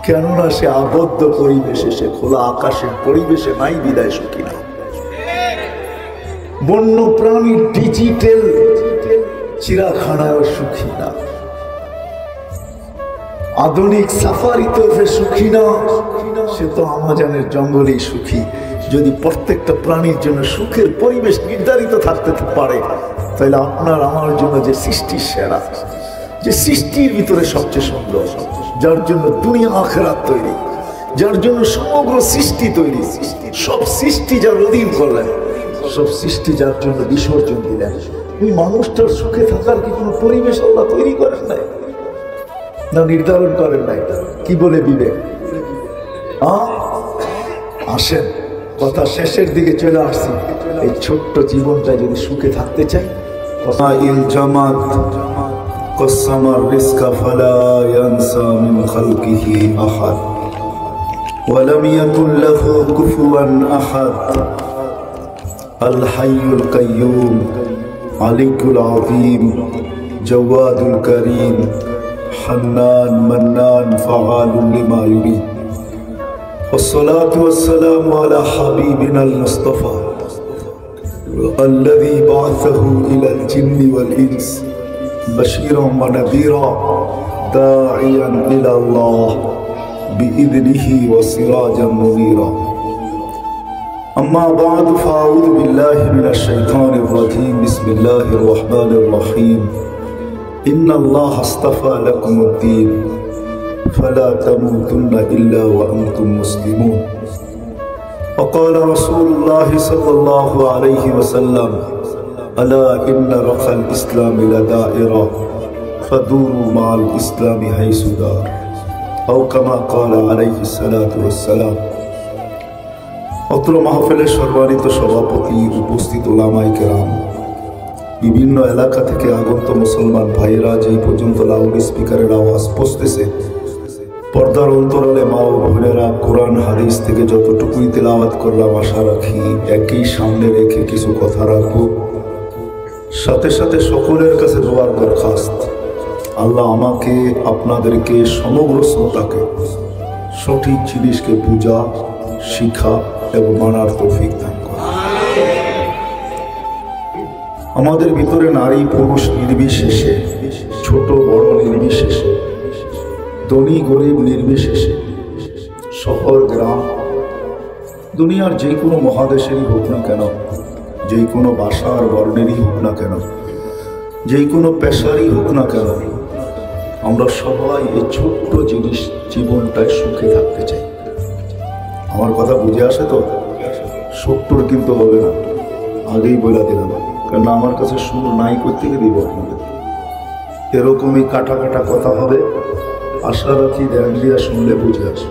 কেননা সে আবদ্ধ পরিবেশে, সে খোলা আকাশের পরিবেশে নাই, বিদায় সুখী না। বন্য প্রাণী ডিজিটাল চিড়াখানায় সুখী না। আধুনিক সাফারি তো সুখী না, সে তো আমাজনের জঙ্গলেই সুখী। যদি প্রত্যেকটা প্রাণীর জন্য সুখের পরিবেশ নির্ধারিত থাকতে পারে, তাহলে আপনার আমার জন্য যে সৃষ্টি সেরা, যে সৃষ্টির ভিতরে সবচেয়ে সুন্দর, যার জন্য দুনিয়া আখেরাত তৈরি, যার জন্য সমগ্র সৃষ্টি তৈরি, সব সৃষ্টি যার অধীন করলেন, সব সৃষ্টি যার জন্য বিসর্জন দিলেন, এই মানুষটার সুখে থাকার কি কোনো পরিবেশ আল্লাহ তৈরি করেন নাই না নির্ধারণ করেন নাই? কি বলে বিবেক? আসেন, কথা শেষের দিকে চলে আসছি। এই ছোট্ট জীবনটা যদি সুখে থাকতে চাই, জামাত قسم الرزق فلا ينسى من خلقه أحد ولم يكن له كفوا أحد الحي القيوم علي العظيم جواد الكريم حنان منان فعال لما يريد والصلاة والسلام على حبيبنا المصطفى الذي بعثه إلى الجن والإنس بشيرا ونذيرا داعيا إلى الله بإذنه وسراجا منيرا أما بعد فأعوذ بالله من الشيطان الرجيم بسم الله الرحمن الرحيم إن الله اصطفى لكم الدين فلا تموتن إلا وأنتم مسلمون وقال رسول الله صلى الله عليه وسلم ألا إن رخى الإسلام لدائرة فدوروا مع الإسلام حيث دار أو كما قال عليه الصلاة والسلام অত্র মাহফিলের সম্মানিত সভাপতি, উপস্থিত ওলামায়ে কেরাম, বিভিন্ন এলাকা থেকে আগত মুসলমান ভাইয়েরা, যেই পর্যন্ত লাউড স্পিকারের আওয়াজ পৌঁছতেছে, পর্দার অন্তরালে মা ও বোনেরা, কোরআন হাদিস থেকে যতটুকুই তেলাওয়াত করলাম, আশা রাখি একই সামনে রেখে কিছু কথা রাখবো। সাথে সাথে সকলের কাছে দোয়ার দরখাস্ত, আল্লাহ আমাকে, আপনাদেরকে, সমগ্র শ্রোতাকে সঠিক জিনিসকে বুঝা, শিখা এবং মানার তৌফিক দান করে। আমাদের ভিতরে নারী পুরুষ নির্বিশেষে, ছোট বড় নির্বিশেষে, ধনী গরিব নির্বিশেষে, শহর গ্রাম, দুনিয়ার যে কোনো মহাদেশেরই হোক না কেন, যে কোনো ভাষার বর্ণেরই হোক না কেন, যে কোনো পেশারই হোক না কেন, আমরা সবাই এই ছোট্ট জিনিস জীবনটায় সুখে থাকতে চাই। আমার কথা বুঝে আসে তো? সত্তর কিন্তু হবে না, আগেই বলে দিলাম, কারণ আমার কাছে সুর নাই করতে দিব আপনাদের। এরকমই কাটা কাটা কথা হবে, আশা রাখি ধ্যান দিয়া শুনলে বুঝে আসে।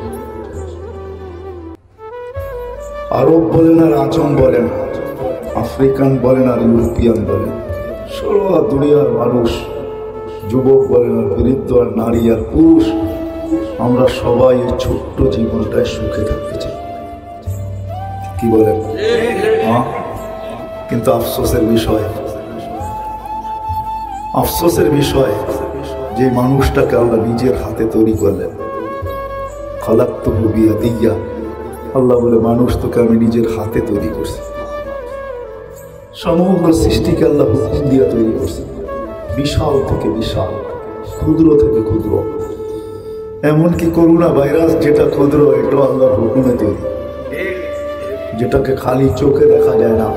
আরব বলেন আর আজম বলেন, আফ্রিকান বলেন আর ইউরোপিয়ান বলেন, সারা দুনিয়ার মানুষ, যুবক বলেন আর বৃদ্ধ আর নারী আর পুরুষ, আমরা সবাই এই ছোট্ট জীবনটায় সুখে থাকতে চাই। কি বলেন? কিন্তু আফসোসের বিষয়, আফসোসের বিষয় যে মানুষটাকে আল্লাহ নিজের হাতে তৈরি করলেন, খালাকতুহু বিয়াদিয়া, আল্লাহ বলে মানুষ তোকে আমি নিজের হাতে তৈরি করছি। সমগ্র সৃষ্টিকে আল্লাহ হুকুম দিয়া তৈরি করছে, বিশাল থেকে বিশাল, ক্ষুদ্র থেকে ক্ষুদ্র, এমনকি করোনা ভাইরাস যেটা ক্ষুদ্র, এটা আল্লাহর হুকুমে তৈরি, যেটাকে খালি চোখে দেখা যায় না,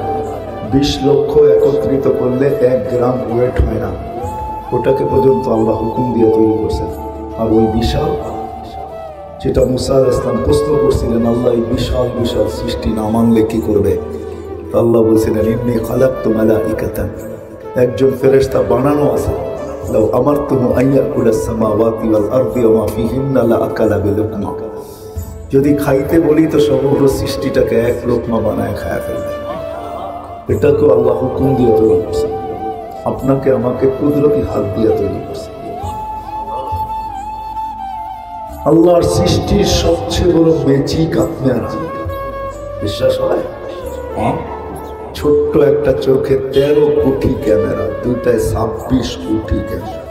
20 লক্ষ একত্রিত করলে 1 গ্রাম ওয়েট হয় না, ওটাকে পর্যন্ত আল্লাহ হুকুম দিয়ে তৈরি করছেন। আর ওই বিশাল, যেটা মুসা আলাইহিস সালাম প্রশ্ন করছিলেন, আল্লাহ এই বিশাল বিশাল সৃষ্টি না মানলে কি করবে? আল্লাহ বলছিলেন, ইন্নী খালাকতু মালাইকাতান, একজন ফেরেশতা বানানো আছে, লাউ আমারতুহু আন ইয়াকুলাস সামাওয়াতি ওয়াল আরদি ওয়া মা ফিহিন্না লাআকালা বিলুকমা, যদি খাইতে বলি তো সমগ্র সৃষ্টিটাকে 1 লোকমা বানায় খায় ফেলবে। এটাকেও আল্লাহ হুকুম দিয়ে তৈরি করছে, আপনাকে আমাকে কুদরতি হাত দিয়ে তৈরি করছে। আল্লাহর সৃষ্টির সবচেয়ে বড় ম্যাজিক আপনি আছি, বিশ্বাস হয়? ছোট্ট একটা চোখে 13 কোটি ক্যামেরা, দুইটায় 26 কোটি ক্যামেরা।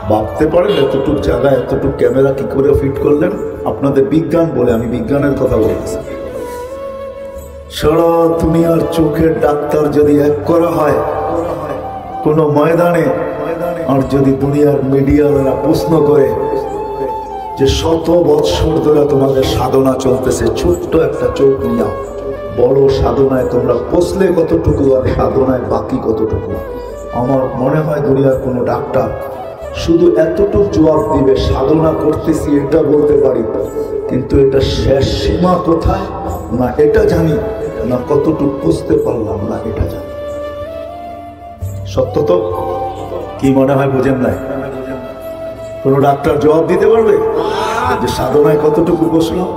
ভাবতে পারেন এতটুকু জায়গায় এতটুকু ক্যামেরা কি করে ফিট করলেন? আপনাদের বিজ্ঞান বলে, আমি বিজ্ঞানের কথা বলতেছি। সারা দুনিয়ার চোখের ডাক্তার যদি এক করা হয়, কোন ময়দানে আর যদি দুনিয়ার মিডিয়ারা প্রশ্ন করে যে 100 বৎসর ধরে তোমাদের সাধনা চলতেছে, ছোট্ট একটা চোখ নিয়া বড় সাধনায় তোমরা পৌঁছলে কতটুকু আর সাধনায় বাকি কতটুকু, আমার মনে হয় দুনিয়ার কোনো ডাক্তার শুধু এতটুকু জবাব দিবে সাধনা করতেছি এটা বলতে পারি, কিন্তু এটা শেষ সীমা কোথায় না এটা জানি না, কতটুকু বুঝতে পারলাম না এটা জানি। সত্য তো? কি মনে হয় বুঝেন নাই? কোন ডাক্তার জবাব দিতে পারবে যে সাধনায় কতটুকু বসলাম?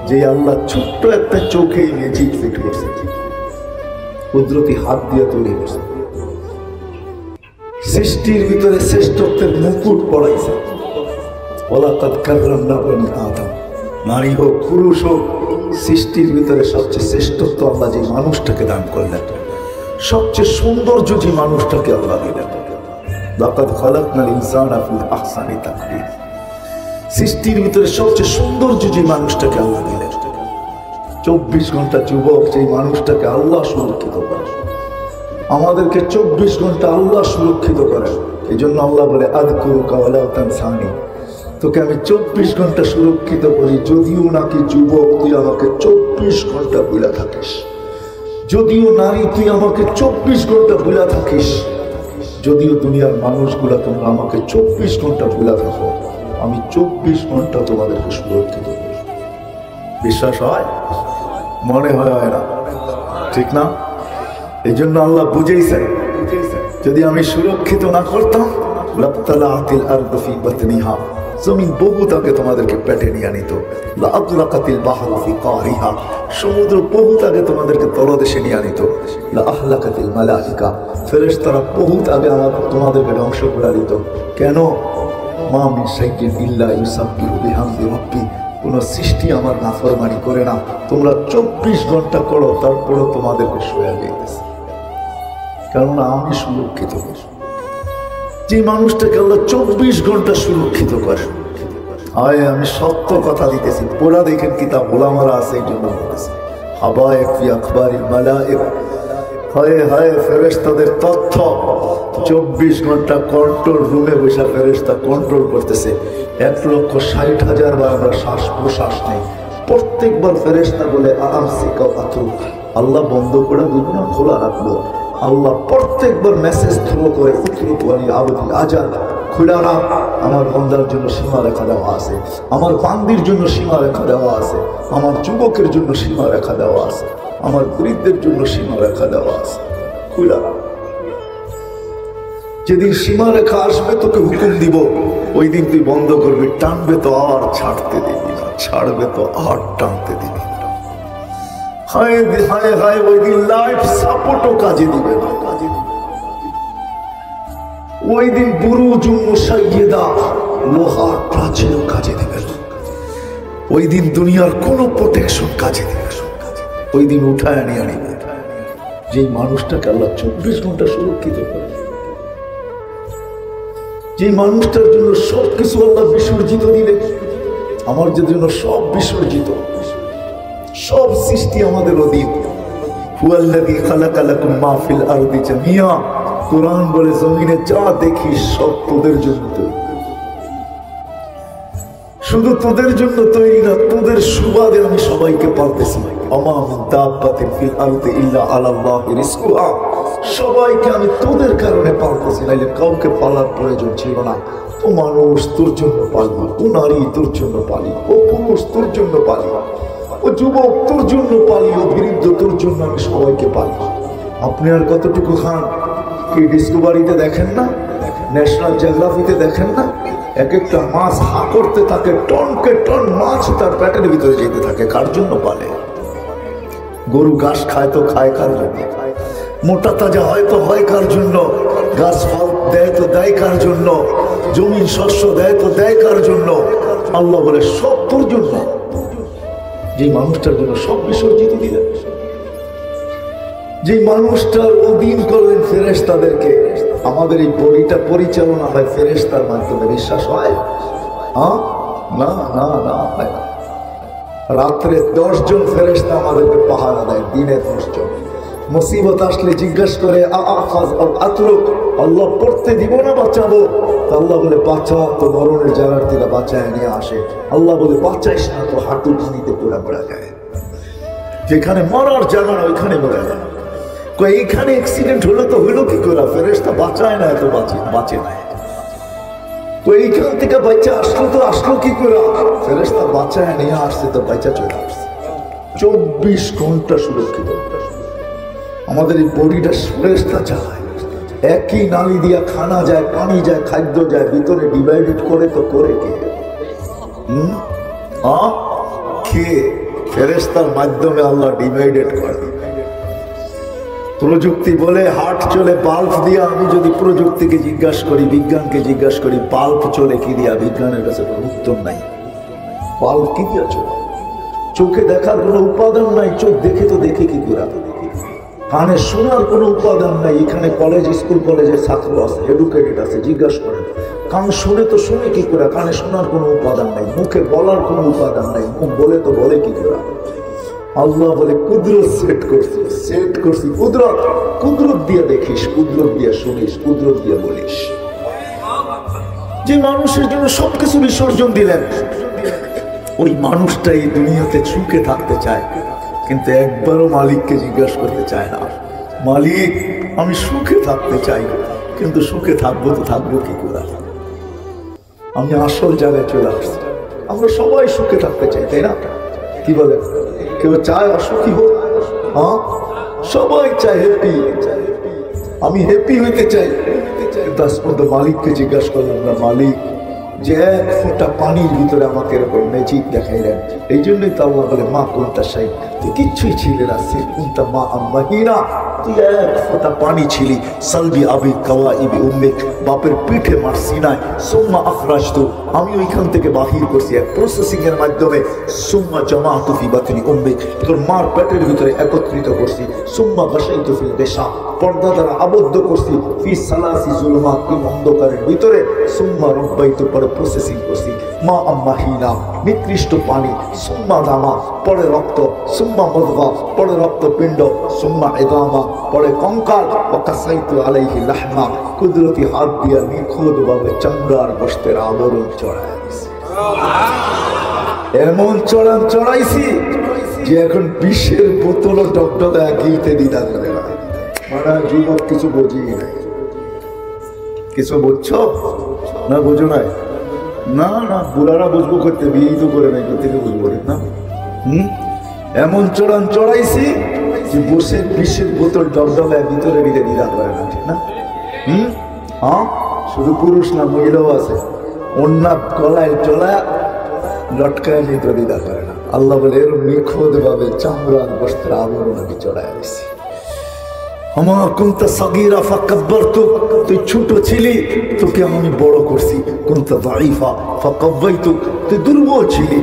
যে আল্লাহ ছোট্ট একটা চোখেই ম্যাজিক ফিট করছে, কুদরতি হাত দিয়ে তৈরি করছে, সৃষ্টির ভিতরে শ্রেষ্ঠত্বের মুকুট পড়াইছে। ওয়ালাকাদ কাররামনা বানি আদম, নারী হোক পুরুষ হোক, সৃষ্টির ভিতরে সবচেয়ে শ্রেষ্ঠত্ব আল্লাহ যে মানুষটাকে দান করলেন, সবচেয়ে সৌন্দর্য যে মানুষটাকে আল্লাহ দিলেন। লাকাদ খালাকনাল ইনসানা ফি আহসানি তাকওয়িম, সৃষ্টির ভিতরে সবচেয়ে সৌন্দর্য যে মানুষটাকে আল্লাহ দিলেন, 24 ঘন্টা যুবক যেই মানুষটাকে আল্লাহ সুরক্ষিত করেন, আমাদেরকে 24 ঘন্টা আল্লাহ সুরক্ষিত করেন। এই জন্য আল্লাহ বলে আযকুরুকা ওয়া লা তানসানি, তোকে আমি 24 ঘন্টা সুরক্ষিত করি, যদিও নাকি যুবক তুই আমাকে 24 ঘন্টা ভুলে থাকিস, যদিও নারী তুই আমাকে 24 ঘন্টা ভুলে থাকিস, যদিও দুনিয়ার মানুষগুলা তোমরা আমাকে 24 ঘন্টা ভুলে থাকো, আমি 24 ঘন্টা তোমাদেরকে সুরক্ষিত করি। বিশ্বাস হয়? মনে হয় না? ঠিক না? এই জন্য আল্লাহ বুঝেইছেন যদি আমি সুরক্ষিত না করতাম, লাবতালাআতিল আরদু ফি বাতনিহা, জমিন বহুত আগে তোমাদেরকে পেটে নিয়ে নিত, লাআগরাকাতিল বাহরু ফি কারিহা, সমুদ্র বহুত আগে তোমাদেরকে তলদেশে নিয়ে নিত, লাআহলাকাতিল মালাইকা, ফেরেশতারা বহুত আগে তোমাদেরকে ধ্বংস করে দিত। কেন? মা মিন শাইইন ইল্লা ইউসাব্বিহু বিহামদি রাব্বি, কোন সৃষ্টি আমার নাফরমানি করে না, তোমরা 24 ঘন্টা করো তারপরও তোমাদেরকে সয়ে গেছে, কেননা আমি সুরক্ষিত করি। যে মানুষটাকে আল্লাহ 24 ঘন্টা সুরক্ষিত করে, আয় আমি সত্য কথা দিতেছি, পড়া দেখেন কিতাব ওলামারা আছে এই জন্য বলতেছি, হাবায়ে ফি আখবারিল মালায়েক, হায় হায় ফেরেশতাদের তথ্য 24 ঘন্টা কন্ট্রোল রুমে বসে ফেরেশতা কন্ট্রোল করতেছে। 1,60,000 বার আমরা শ্বাস প্রশ্বাস নেই, প্রত্যেকবার ফেরেশতা বলে আমসিকা আতরুক, আল্লাহ বন্ধ করে দিব না খোলা রাখবো, আল্লাহ প্রত্যেকবার মেসেজ থ্রো করে উতরুকানি আবদিল আজাল, খোলা রাখ, আমার বন্দার জন্য সীমা রেখা দেওয়া আছে, আমার বান্দির জন্য সীমা রেখা দেওয়া আছে, আমার যুবকের জন্য সীমা রেখা দেওয়া আছে, আমার বৃদ্ধের জন্য সীমা রেখা দেওয়া আছে, খোলা রাখ। যেদিন সীমা রেখা আসবে তোকে হুকুম দিব, ওই দিন তুই বন্ধ করবি, টানবে তো আর ছাড়তে দিবি না, ছাড়বে তো আর টানতে দিবি না। হায় হায় হায়, ওই দিন লাইফ সাপোর্টও কাজে দিবে না, ওই দিন বুরুজুম মুশাইয়্যিদা, লোহার প্রাচীরও কাজে দিবে না, ওই দিন দুনিয়ার কোনো প্রোটেকশন কাজে দিবে না, ওই দিন উঠায় নিয়ে আনিবে যেই মানুষটাকে আল্লাহ 24 ঘন্টা সুরক্ষিত করে, যে মানুষটার জন্য সবকিছু আল্লাহ বিসর্জিত দিলে, আমার জন্য সব বিসর্জিত, সব সৃষ্টি আমাদের অধীন। হুয়াল্লাযী খালাকা লাকুম মা ফিল আরদি জামিয়া, কোরআন বলে জমিনে যা দেখি সব তোদের জন্য তৈরি, শুধু তোদের জন্য তৈরি না, তোদের সুবাদে আমি সবাইকে পালতেছি। ওমা মিন দাব্বাতিন ফিল আরদি ইল্লা আলাল্লাহি রিজকুহা, সবাইকে আমি তোদের কারণে পালতেছি, নাইলে কাউকে পালার প্রয়োজন ছিল না। ও মানুষ তোর জন্য পালি, ও নারী তোর জন্য পালি, ও পুরুষ তোর জন্য পালি, ও যুবক তোর জন্য পালি, ও বৃদ্ধ তোর জন্য আমি সবাইকে পালি। আপনি আর কতটুকু খান? কি ডিসকভারিতে দেখেন না, ন্যাশনাল জিওগ্রাফিতে দেখেন না, এক একটা মাছ হা করতে থাকে, টনকে টন মাছ তার পেটের ভিতরে যেতে থাকে, কার জন্য পালে? গরু ঘাস খায় তো খায় কার জন্য? মোটা তাজা হয় তো হয় কার জন্য? গাছ ফল দেয় তো দেয় কার জন্য? জমিন শস্য দেয় তো দেয় কার জন্য? আল্লাহ বলে সব তোর জন্য। যে মানুষটার জন্য সব বিসর্জিত দিলেন, যে মানুষটার অধীন করলেন ফেরেশতাদেরকে, আমাদের এই বডিটা পরিচালনা হয় ফেরেশতার মাধ্যমে, বিশ্বাস হয়? হ্যাঁ, না না না, হয় না। রাত্রে 10 জন ফেরেশতা আমাদেরকে পাহারা দেয়, দিনে 10 জন। মুসিবত আসলে জিজ্ঞাসা করে আতুরুক, আল্লাহ পড়তে দিব না বাঁচাবো? আল্লাহ বলে বাঁচা, তো মরণের জায়গার থেকে বাঁচায় নিয়ে আসে। আল্লাহ বলে বাঁচাইস না, তো হাঁটু পানিতে পোড়া পড়া যায়। যেখানে মরার জায়গা ওইখানে মরে যায়। এইখানে অ্যাক্সিডেন্ট হলো তো হইলো কি করে? ফেরেশতা বাঁচায় না, এত বাঁচে না। তো এইখান থেকে বাচ্চা আসলো তো আসলো কি করে? ফেরেশতা বাঁচায় নিয়ে আসছে, তো বাচ্চা চলে আসছে। 24 ঘন্টা সুরক্ষিত। আমাদের এই বডিটা ফেরেশতা চালায়। একই নালী দিয়া খানা যায়, পানি যায়, খাদ্য যায়, ভিতরে ডিভাইডেড করে তো করে কে? কে? ফেরেশতার মাধ্যমে আল্লাহ ডিভাইডেড করে। প্রযুক্তি বলে হার্ট চলে বাল্ব দিয়া। আমি যদি প্রযুক্তিকে জিজ্ঞাসা করি, বিজ্ঞানকে জিজ্ঞাসা করি বাল্ব চলে কি দিয়া, বিজ্ঞানের কাছে কোনো উত্তর নাই। বাল্ব কি দিয়া চলে? চোখে দেখার কোনো উপাদান নাই, চোখ দেখে তো দেখে কি করে? কানে শোনার কোনো উপাদান নাই। এখানে কলেজ, স্কুল কলেজের ছাত্র আছে, এডুকেটেড আছে, জিজ্ঞাসা করেন কান শুনে তো শুনে কি করে? কানে শোনার কোনো উপাদান নাই, মুখে বলার কোনো উপাদান নাই, মুখ বলে তো বলে কি করে? আল্লাহ বলে কুদরত সেট করছি। কুদরত দিয়ে দেখিস, কুদরত দিয়ে শুনিস, কুদরত দিয়ে বলিস। যে মানুষের জন্য সবকিছু বিসর্জন দিলেন, ওই মানুষটা এই দুনিয়াতে সুখে থাকতে চায়, কিন্তু একবারও মালিককে জিজ্ঞাসা করতে চায় না। মালিক, আমি সুখে থাকতে চাই, কিন্তু সুখে থাকবো তো থাকবো কি করে? আমি আসল জায়গায় চলে আসছি। আমরা সবাই সুখে থাকতে চাই, তাই না? কি বলেন? কেউ চায় অসুখী হোক? হ্যাঁ, সবাই চায় হ্যাপি। আমি হ্যাপি হইতে চাই, কিন্তু আজ পর্যন্ত মালিককে জিজ্ঞাসা করলাম না, মালিক যে এক ফোঁটা পানির ভিতরে আমাকে এরকম ম্যাজিক দেখাইলেন। এই জন্যই তো আল্লাহ বলে মা কোনটা সাই, তুই কিচ্ছুই ছিলে না, সে কোনটা মা আম্মাহিনা, তুই এক ফোঁটা পানি ছিলি। সালবি আবি কাওয়া ইবি উম্মেক, বাপের পিঠে মার সিনায়। সুম্মা আখরাজ তো, আমি ওইখান থেকে বাহির করছি এক প্রসেসিং এর মাধ্যমে। সুম্মা জমা তুফি বাতিনি উম্মেক, তোর মার পেটের ভিতরে একত্রিত করছি। সুম্মা গাছাই তুফিল দেশা, পর্দা দ্বারা আবদ্ধ করছি। ফি সালাসি জুলুমাত, তিন অন্ধকারের ভিতরে। সুম্মা রব্বাইতু, পরে প্রসেসিং করছি। মা আম্মাহিনা, নিকৃষ্ট পানি। সুম্মা দামা, পরে রক্ত। সুম্মা মুদগা, পরে রক্তপিণ্ড। সুম্মা ইদামা, পরে কঙ্কাল। ওয়াকাসাইতু আলাইহি লাহমা, কুদরতি হাত দিয়া নিখুঁত ভাবে চামড়ার গোশতের আবরণ চড়াইছি। এমন চড়াইছি যে এখন বিষের বোতলও ডকডকা গিলতে দ্বিধা করে না। মানে যুবক কিছু বোঝেই নাই। কিছু বুঝছো না? বুঝো নাই? না না, বুড়ারা বুঝবো করতে, বিয়েই তো করে নাই, কোথেকে বুঝবো না? এমন চড়াইছি যে বসে বিষের বোতল ডকডকায় ভিতরে নিতে দ্বিধা করে না, ঠিক না? হ্যাঁ, শুধু পুরুষ না, মহিলাও আছে। অন্য গলায় চলা লটকায় নিতে দ্বিধা করে না। আল্লাহ বলে এরকম নিখুঁত ভাবে চামড়ার বস্ত্রের আবরণ আমি চড়াই দিছি। আমার কোনটা সাগীরা ফাকাব্বারতুক, তুই ছোট ছিলি, তোকে আমি বড় করছি। কোনটা দাঈফা ফাকাব্বাইতুক, তুই দুর্বল ছিলি,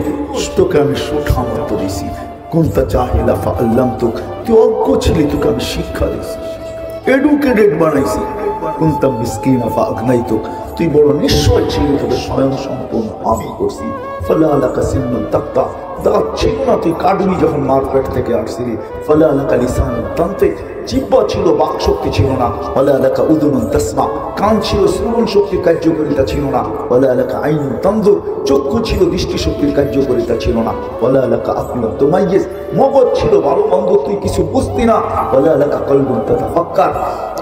তোকে আমি সুঠামত দিছি। কোনটা জাহিলা ফাআল্লামতুক, তুই অজ্ঞ ছিলি, তোকে আমি শিক্ষা দিছি, এডুকেটেড বানাইছি। কোনটা মিসকিনা ফাআগনাইতুক, তুই বড় নিঃস্বয় ছিলি, তোকে স্বয়ং সম্পূর্ণ আমি করছি। ফালা লাকা সিন্নুন তাক্তা, দাঁত ছিল না, তুই কাটবি যখন মার পেট থেকে আসছিলি। ফালা লাকা লিসানুন তানতিক, জিহ্বা ছিল, বাক শক্তি ছিল না। ওয়ালা লাকা উযুনুন তাসমা, কান ছিল, শ্রবণ শক্তির কার্যকারিতা ছিল না। ওয়ালা লাকা আইনুন তানজুর, চক্ষু ছিল, দৃষ্টি শক্তির কার্যকারিতা ছিল না। ওয়ালা লাকা আকলুন তুমাইয়িজ, মগজ ছিল, ভালো মন্দ তুই কিছু বুঝতি না। ওয়ালা লাকা কলবুন তাতাফাক্কার,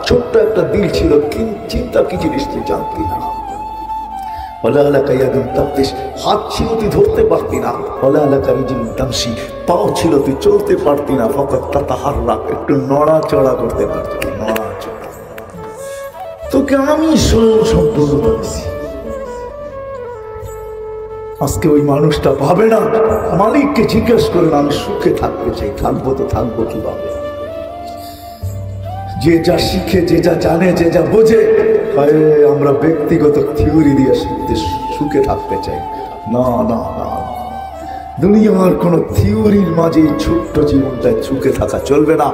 ছোট্ট একটা দিল ছিল, চিন্তা কি জিনিস তুই জানতি না। ওয়ালা লাকা ইয়াদুন তাবতিশ, হাত ছিল, তুই ধরতে পারতি না। ওয়ালা লাকা রিজলুন তামশি, পাও ছিল, তুই চলতে পারতি না। ফাকাত তাতাহাররাক, একটু নড়াচড়া করতে পারতি, নড়াচড়া। তোকে আমি সম্পূর্ণ দিয়েছি। আজকে ওই মানুষটা ভাবে না, মালিককে জিজ্ঞেস করে না, আমি সুখে থাকতে চাই, থাকবো তো থাকবো কিভাবে? যে যা শিখে, যে যা জানে, যে যা বোঝে, আমরা ব্যক্তিগত থিওরি দিয়ে সুখে থাকতে চাই। না না না, দুনিয়ার কোন থিওরির মাঝে এই ছোট্ট জীবনটায় সুখে থাকা চলবে না।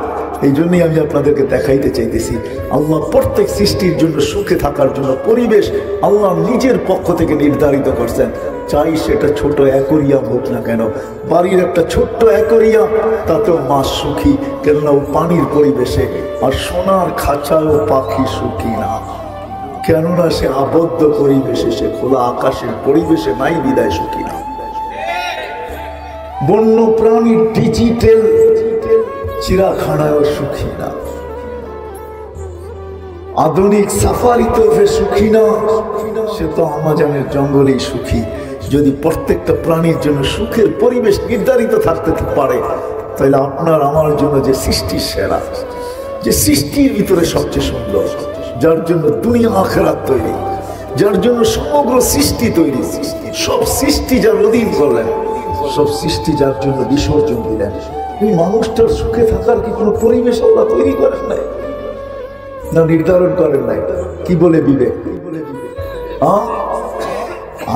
এই জন্যই আমি আপনাদেরকে দেখাইতে চাইতেছি, আল্লাহ প্রত্যেক সৃষ্টির জন্য সুখে থাকার জন্য পরিবেশ আল্লাহ নিজের পক্ষ থেকে নির্ধারিত করছেন। চাই সেটা ছোট অ্যাকোরিয়াম হোক না কেন, বাড়ির একটা ছোট্ট অ্যাকোরিয়াম, তাতেও মাছ সুখী, কেননা ও পানির পরিবেশে। আর সোনার খাঁচায়ও পাখি সুখী না। কেননা সে আবদ্ধ পরিবেশে, সে খোলা আকাশের পরিবেশে নাই বিদায় সুখী না। বন্য প্রাণী ডিজিটাল চিড়াখানায়ও সুখী না, আধুনিক সাফারিতেও সে সুখী না, সে তো আমাজনের জঙ্গলেই সুখী। যদি প্রত্যেকটা প্রাণীর জন্য সুখের পরিবেশ নির্ধারিত থাকতে পারে, তাহলে আপনার আমার জন্য যে সৃষ্টি সেরা, যে সৃষ্টির ভিতরে সবচেয়ে সুন্দর, যার জন্য দুনিয়া আখিরাত তৈরি, যার জন্য সমগ্র সৃষ্টি তৈরি, সব সৃষ্টি যার অধীন করলেন, সব সৃষ্টি যার জন্য বিসর্জন দিলেন, এই মানুষটার সুখে থাকার কি কোনো পরিবেশ আল্লাহ তৈরি করেন নাই না নির্ধারণ করেন নাই? কি বলে বিবেক?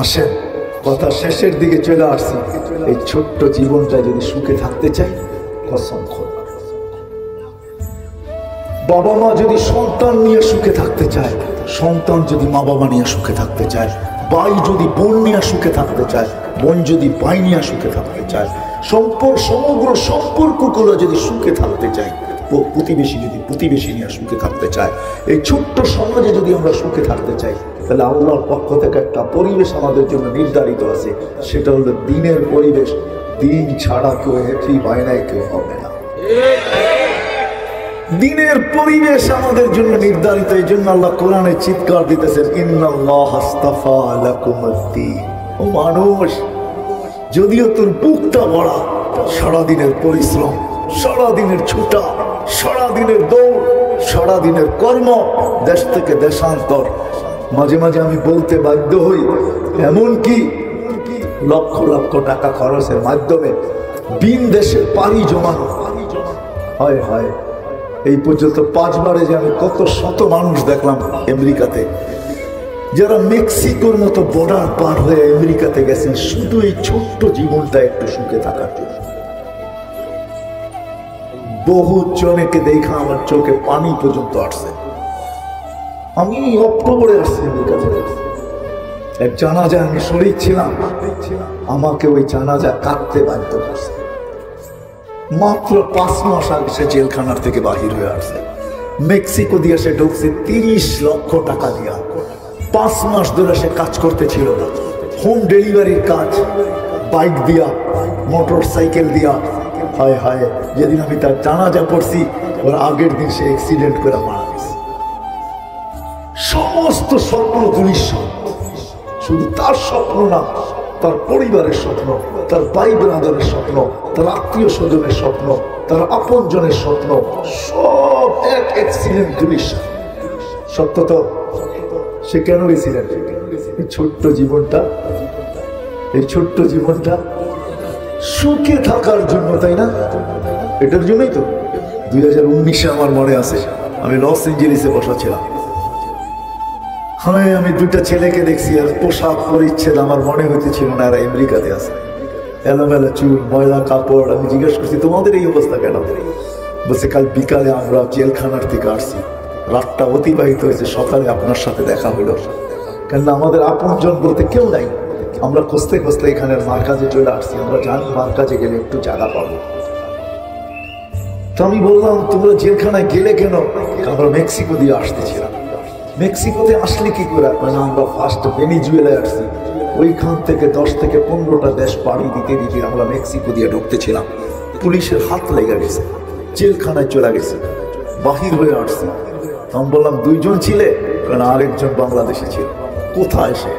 আসেন, কথা শেষের দিকে চলে আসছি। এই ছোট্ট জীবনটা যদি সুখে থাকতে চাই, কসম খোদা, বাবা মা যদি সন্তান নিয়ে সুখে থাকতে চায়, সন্তান যদি মা বাবা নিয়ে সুখে থাকতে চায়, ভাই যদি বোন নিয়ে সুখে থাকতে চায়, বোন যদি ভাই নিয়ে সুখে থাকতে চায়, সমগ্র সম্পর্কগুলো যদি সুখে থাকতে চায়, প্রতিবেশী যদি প্রতিবেশী নিয়ে সুখে থাকতে চায়, এই ছোট্ট সমাজে যদি আমরা সুখে থাকতে চাই, তাহলে আল্লাহর পক্ষ থেকে একটা পরিবেশ আমাদের জন্য নির্ধারিত আছে। সেটা হলো দিনের পরিবেশ। দিন ছাড়া কেউ হ্যাপি হয় নাই, কেউ হবে না। দিনের পরিবেশ আমাদের জন্য নির্ধারিত। এই জন্য আল্লাহ কোরআনে চিৎকার দিতেছেন, ইন্নাল্লাহ আস্তাফা লাকুমুদ্দীন। ও মানুষ, যদিও তোর বুকটা ভরা সারাদিনের পরিশ্রম, সারাদিনের ছুটা, সারাদিনের দৌড়, সারাদিনের কর্ম, দেশ থেকে দেশান্তর, মাঝে মাঝে আমি বলতে বাধ্য হই, এমনকি লক্ষ লক্ষ টাকা খরচের মাধ্যমে ভিন দেশে পাড়ি জমানো হয় হয়। এই পর্যন্ত 5 বারে যে আমি কত শত মানুষ দেখলাম আমেরিকাতে, যারা মেক্সিকোর মতো বর্ডার পার হয়ে আমেরিকাতে গেছেন শুধু এই ছোট্ট জীবনটা একটু সুখে থাকার জন্য। বহু জনকে দেখা আমার চোখে পানি পর্যন্ত আসছে। আমি অক্টোবরে আসছি আমেরিকা থেকে, এক জানাজা আমি শরীর ছিলাম, আমাকে ওই জানাজা কাঁদতে বাধ্য করছে। মাত্র 5 মাস আগে সে জেলখানার থেকে বাহির হয়ে আসছে। মেক্সিকো দিয়ে সে ঢুকছে 30 লক্ষ টাকা দিয়া। 5 মাস ধরে সে কাজ করতেছিল, হোম ডেলিভারির কাজ, বাইক দিয়া, মোটর সাইকেল দিয়া। হায় হায়, যেদিন আমি তার জানাজা পড়ছি, ওর আগের দিন সে অ্যাক্সিডেন্ট করে মারা গেছে। সমস্ত স্বপ্ন দুলিশ্ব, শুধু তার স্বপ্ন না, তার পরিবারের স্বপ্ন, তার ভাই ব্রাদারের স্বপ্ন, তার আত্মীয় স্বজনের স্বপ্ন, তার আপনজনের স্বপ্ন, সব এক অ্যাক্সিডেন্ট দুলিশ্ব। সত্য তো? সে কেন গেছিলেন? এই ছোট্ট জীবনটা, এই ছোট্ট জীবনটা সুখে থাকার জন্য, তাই না? এটার জন্যই তো 2019-এ আমার মনে আছে, আমি লস এঞ্জেলিসে বসা ছিলাম। হ্যাঁ, আমি 2টা ছেলেকে দেখছি, আর পোশাক পরিচ্ছেদ আমার মনে হইতেছিল না এরা আমেরিকাতে আছে। এলোমেলো চুল, ময়লা কাপড়। আমি জিজ্ঞেস করছি, তোমাদের এই অবস্থা কেন? বলছে, কাল বিকালে আমরা জেলখানার থেকে আসছি, রাতটা অতিবাহিত হয়েছে, সকালে আপনার সাথে দেখা হলো। কেননা আমাদের আপনজন বলতে কেউ নাই। আমরা খুঁজতে খুঁজতে এখানের মার্কাজে চলে আসছি। আমরা জানি মার্কাজে গেলে একটু জায়গা পাবো। তো আমি বললাম, তোমরা জেলখানায় গেলে কেন? আমরা মেক্সিকো দিয়ে আসতেছিলাম। মেক্সিকোতে আসলে কি করে? মানে আমরা ফার্স্ট ভেনিজুয়েলায় আসছি, ওইখান থেকে 10 থেকে 15টা দেশ পাড়ি দিতে দিতে আমরা মেক্সিকো দিয়ে ঢুকতেছিলাম। পুলিশের হাত লেগে গেছে, জেলখানায় চলে গেছে, বাহির হয়ে আসছি। আমি বললাম, 2 জন ছিলে? কারণ আরেকজন বাংলাদেশে ছিল। কোথায় সে?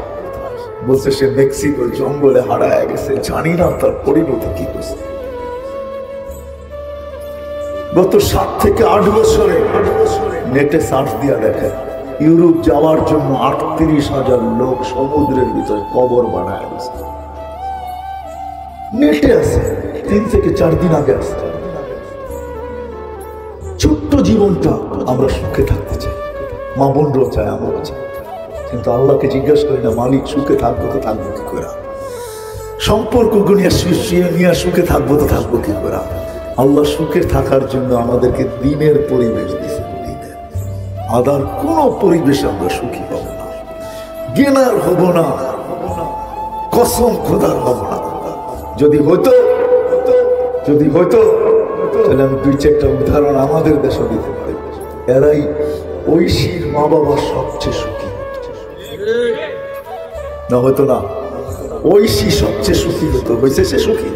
বলছে, সে মেক্সিকোর জঙ্গলে হারায় গেছে, জানি না তার পরিণতি কি করছে। গত 7 থেকে 8 বছরে নেটে সার্চ দিয়া দেখে, ইউরোপ যাওয়ার জন্য 38,000 লোক সমুদ্রের ভিতরে কবর বানায় গেছে। নেটে আছে, 3 থেকে 4 দিন আগে আসছে। ছোট্ট জীবনটা আমরা সুখে থাকতে চাই, মা বোনরাও চায়, আমরাও চাই, কিন্তু আল্লাহকে জিজ্ঞাসা করি না, মালিক সুখে থাকবো তো থাকবো কি করে? সম্পর্কগুলো নিয়ে সুখে থাকবো তো থাকবো কি করে? আল্লাহ সুখে থাকার জন্য আমাদেরকে দিনের পরিবেশ দিয়েছে। দিনের আদার কোন পরিবেশে আমরা সুখী হব না, গেনার হব না, কসম খোদার হব না। যদি হইতো তাহলে আমি 2-4টা উদাহরণ আমাদের দেশে দিতে পারি। এরাই ঐশীর মা বাবা সবচেয়ে সুখী। না হতো না, ঐশী সবচেয়ে সুখী হতো। হয়েছে সে সুখী,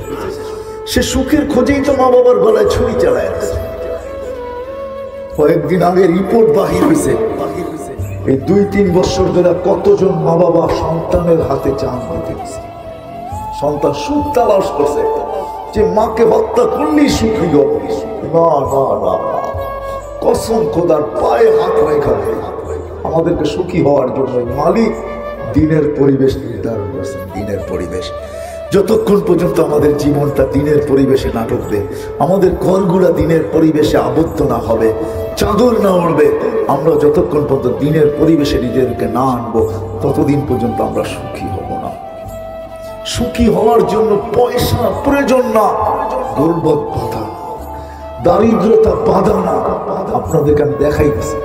সে সুখের খোঁজেই তো মা বাবার গলায় ছুরি চালায়। কয়েকদিন আগে রিপোর্ট বাহির হয়েছে, এই 2-3 বছর ধরে কতজন মা বাবা সন্তানের হাতে জান দিতে গেছে। সন্তান সুখ তালাশ করছে যে মাকে হত্যা করলেই সুখী হবে। না না না, কসম খোদার পায়ে হাত রেখা আমাদেরকে সুখী হওয়ার জন্য মালিক দিনের পরিবেশ নির্ধারণ করছেন। দিনের পরিবেশ যতক্ষণ পর্যন্ত আমাদের জীবনটা দিনের পরিবেশে না ঢুকবে, আমাদের ঘরগুলা দিনের পরিবেশে আবদ্ধ না হবে, চাদর না উঠবে, আমরা যতক্ষণ পর্যন্ত দিনের পরিবেশে নিজেদেরকে না আনবো ততদিন পর্যন্ত আমরা সুখী হব না। সুখী হওয়ার জন্য পয়সা প্রয়োজন না, গর্বত বাধা, দারিদ্রতা বাধা না। আপনাদেরকে আমি দেখাই দিচ্ছি,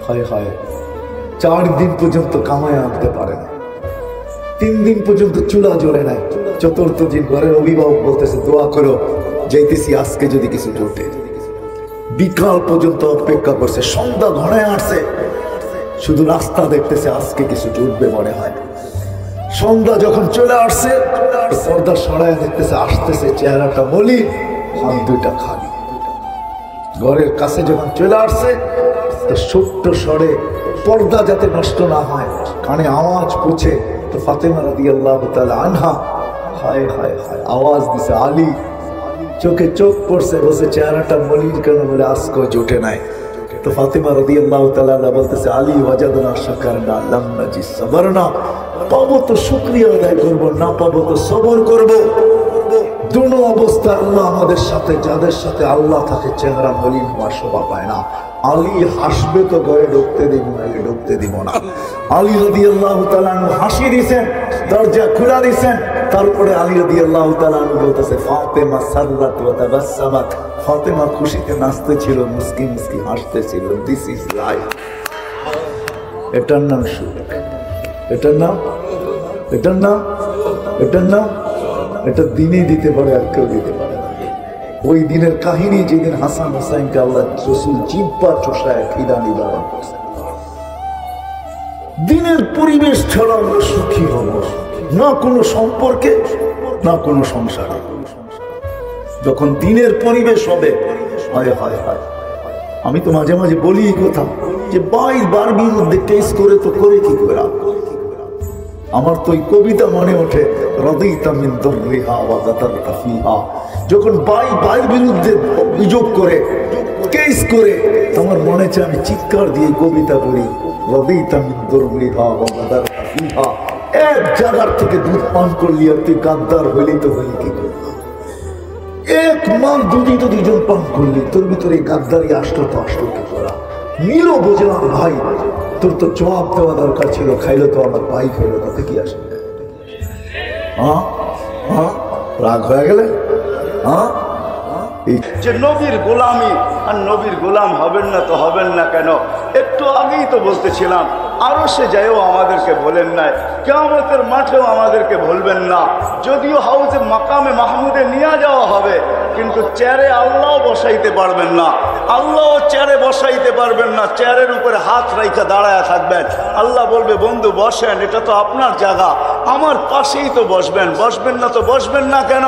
হয় হয় 4 দিন পর্যন্ত কামায় আনতে পারে না, 3 দিন পর্যন্ত চুলা জ্বলে নাই, 4র্থ দিন ঘরের অভিভাবক বলতেছে দোয়া করো, যাইতেছি আজকে যদি কিছু জোটে। বিকাল পর্যন্ত অপেক্ষা করছে, সন্ধ্যা ঘনায় আসছে, শুধু রাস্তা দেখতেছে আজকে কিছু জুটবে মনে হয়। সন্ধ্যা যখন চলে আসছে, পর্দা সরায় দেখতেছে আসতেছে, চেহারাটা মলিন, হাত দুইটা খালি। ঘরের কাছে যখন চলে আসছে, তো ছোট্ট স্বরে, পর্দা যাতে নষ্ট না হয়, কানে আওয়াজ পৌঁছে, তো ফাতেমা রাদিয়াল্লাহু তাআলা আনহা হায় হায় হায় আওয়াজ দিছে, আলী। চোখে চোখ পড়ছে, বসে চেহারাটা মলিন কেন? বলে আজকে জোটে নাই। তো ফাতেমা রাদিয়াল্লাহু তাআলা বলতেছে, আলী ওয়াজাদনা শাকারনা লাম নাজি সাবরনা, পাবো তো শুকরিয়া আদায় করবো, না পাবো তো সবর করবো। দুটো অবস্থা আল্লাহ আমাদের সাথে, যাদের সাথে আল্লাহ থাকে চেহারা মলিন হওয়ার শোভা পায় না। আলী হাসবে তো ঘরে ঢুকতে দিব না, ঢুকতে দিব না। আলী রাদিয়াল্লাহু তাআলা হাসি দিয়েছেন, দরজা খোলা দিয়েছেন, তারপরে আলী রাদিয়াল্লাহু তাআলা বলতেছে, ফাতেমা সাররাত ওয়া তাবাসসামাত, ফাতেমা খুশিতে নাচতেছিল, মুস্কি মুস্কি হাসতেছিল। This is life. এটার নাম সুখ, এটার নাম, এটার নাম, এটার নাম, এটা দিনে দিতে পারে, আর কেউ দিতে পারে না। ওই দিনের কাহিনী, যেদিন হাসান হুসাইনকে আল্লাহ রাসূল জিহ্বা চোষায় খিদা নিবারণ করছে। দিনের পরিবেশ ছাড়া আমরা সুখী হব না, কোনো সম্পর্কে না কোনো সংসারে। যখন দিনের পরিবেশ হবে, হায় হায় হায়, আমি তো মাঝে মাঝে বলি এই কথা যে বারবির মধ্যে টেস্ট করে তো করে কি করে। আমার তো ওই কবিতা মনে ওঠে, রাদিতা মিন দুররিহা ওয়া যাতারতা ফিহা। যখন বাইর বিরুদ্ধে অভিযোগ করে, কেস করে, আমার মনে চায় আমি চিৎকার দিয়ে কবিতা পড়ি, রাদিতা মিন দুররিহা ওয়া যাতারতা ফিহা। এক জায়গার থেকে দুধ পান করলি আর তুই গাদ্দার হইলি তো হইলি কি করে? এক মান দুধই তো 2 জন পান করলি, তোর ভিতরে গাদ্দারি আসলো তো আসলো কি করা? নিল বুঝলাম ভাই, তোর তো জবাব দেওয়া দরকার ছিল, খাইলো তো আমার ভাই খাইলো, তাতে কি আসে? হ্যাঁ হ্যাঁ, রাগ হয়ে গেলে? হ্যাঁ, যে নবীর গোলামি আর নবীর গোলাম হবেন না তো হবেন না কেন? একটু আগেই তো বলতেছিলাম, আরো সে যাইও আমাদেরকে বলেন নাই, কিয়ামতের মাঠেও আমাদেরকে বলবেন না। যদিও হাউজে মাকামে মাহমুদে নিয়ে যাওয়া হবে, কিন্তু চেয়ারে আল্লাহ বসাইতে পারবেন না, আল্লাহ চেয়ারে বসাইতে পারবেন না। চেয়ারের উপরে হাত রাইখা দাঁড়ায় থাকবেন। আল্লাহ বলবে, বন্ধু বসেন, এটা তো আপনার জায়গা, আমার পাশেই তো বসবেন। বসবেন না তো বসবেন না কেন?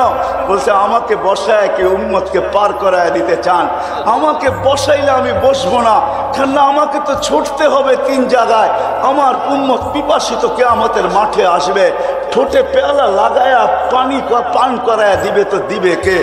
বলছে, আমাকে বসায় কি উম্মতকে পার করায় দিতে চান? আমাকে বসাইলে আমি বসবো না, কেন? আমাকে তো ছুটতে হবে 3 জায়গায়। আমার উম্মত পিপাসিত কিয়ামতের মাঠে আসবে, ঠোঁটে পেয়ালা লাগায়া পানি পান করায় দিবে, তো দিবে কে?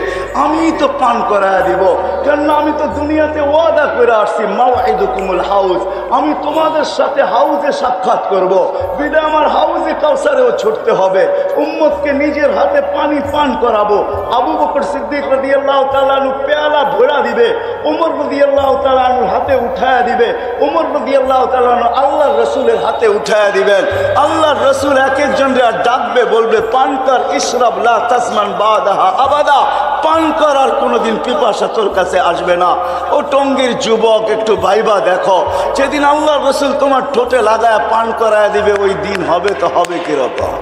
আমিই তো পান করায় দিব, কেন? আমি তো দুনিয়াতে ওয়াদা করে আসছি, মাওয়াইদুকুমুল হাউজ, আমি তোমাদের সাথে হাউজে সাক্ষাৎ করব। বিদায় আমার হাউজে কাউসারেও ছুটতে হবে, উম্মতকে নিজের হাতে পানি পান করাবো। আবু বকর সিদ্দিক রাদিয়াল্লাহু তাআলা আনহু পেয়ালা ভরা দিবে, ওমর রাদিয়াল্লাহু তাআলা আনহুর হাতে উঠায়া দিবে, ওমর রাদিয়াল্লাহু তাআলা আনহু আল্লাহর রাসূলের হাতে উঠায়া দিবেন। আল্লাহর রাসূল এক একজনকে ডাকবে, বলবে, পান কর, ইশরাব লা তাসমান বাদাহা আবাদা, পান কর, আর কোনোদিন পিপাসা তোর কাছে আসবে না। ও টঙ্গীর যুবক, একটু ভাইবা দেখো, যেদিন আল্লাহর রাসূল তোমার ঠোঁটে লাগায় পান করায় দিবে, ওই দিন হবে তো হবে কিরকম?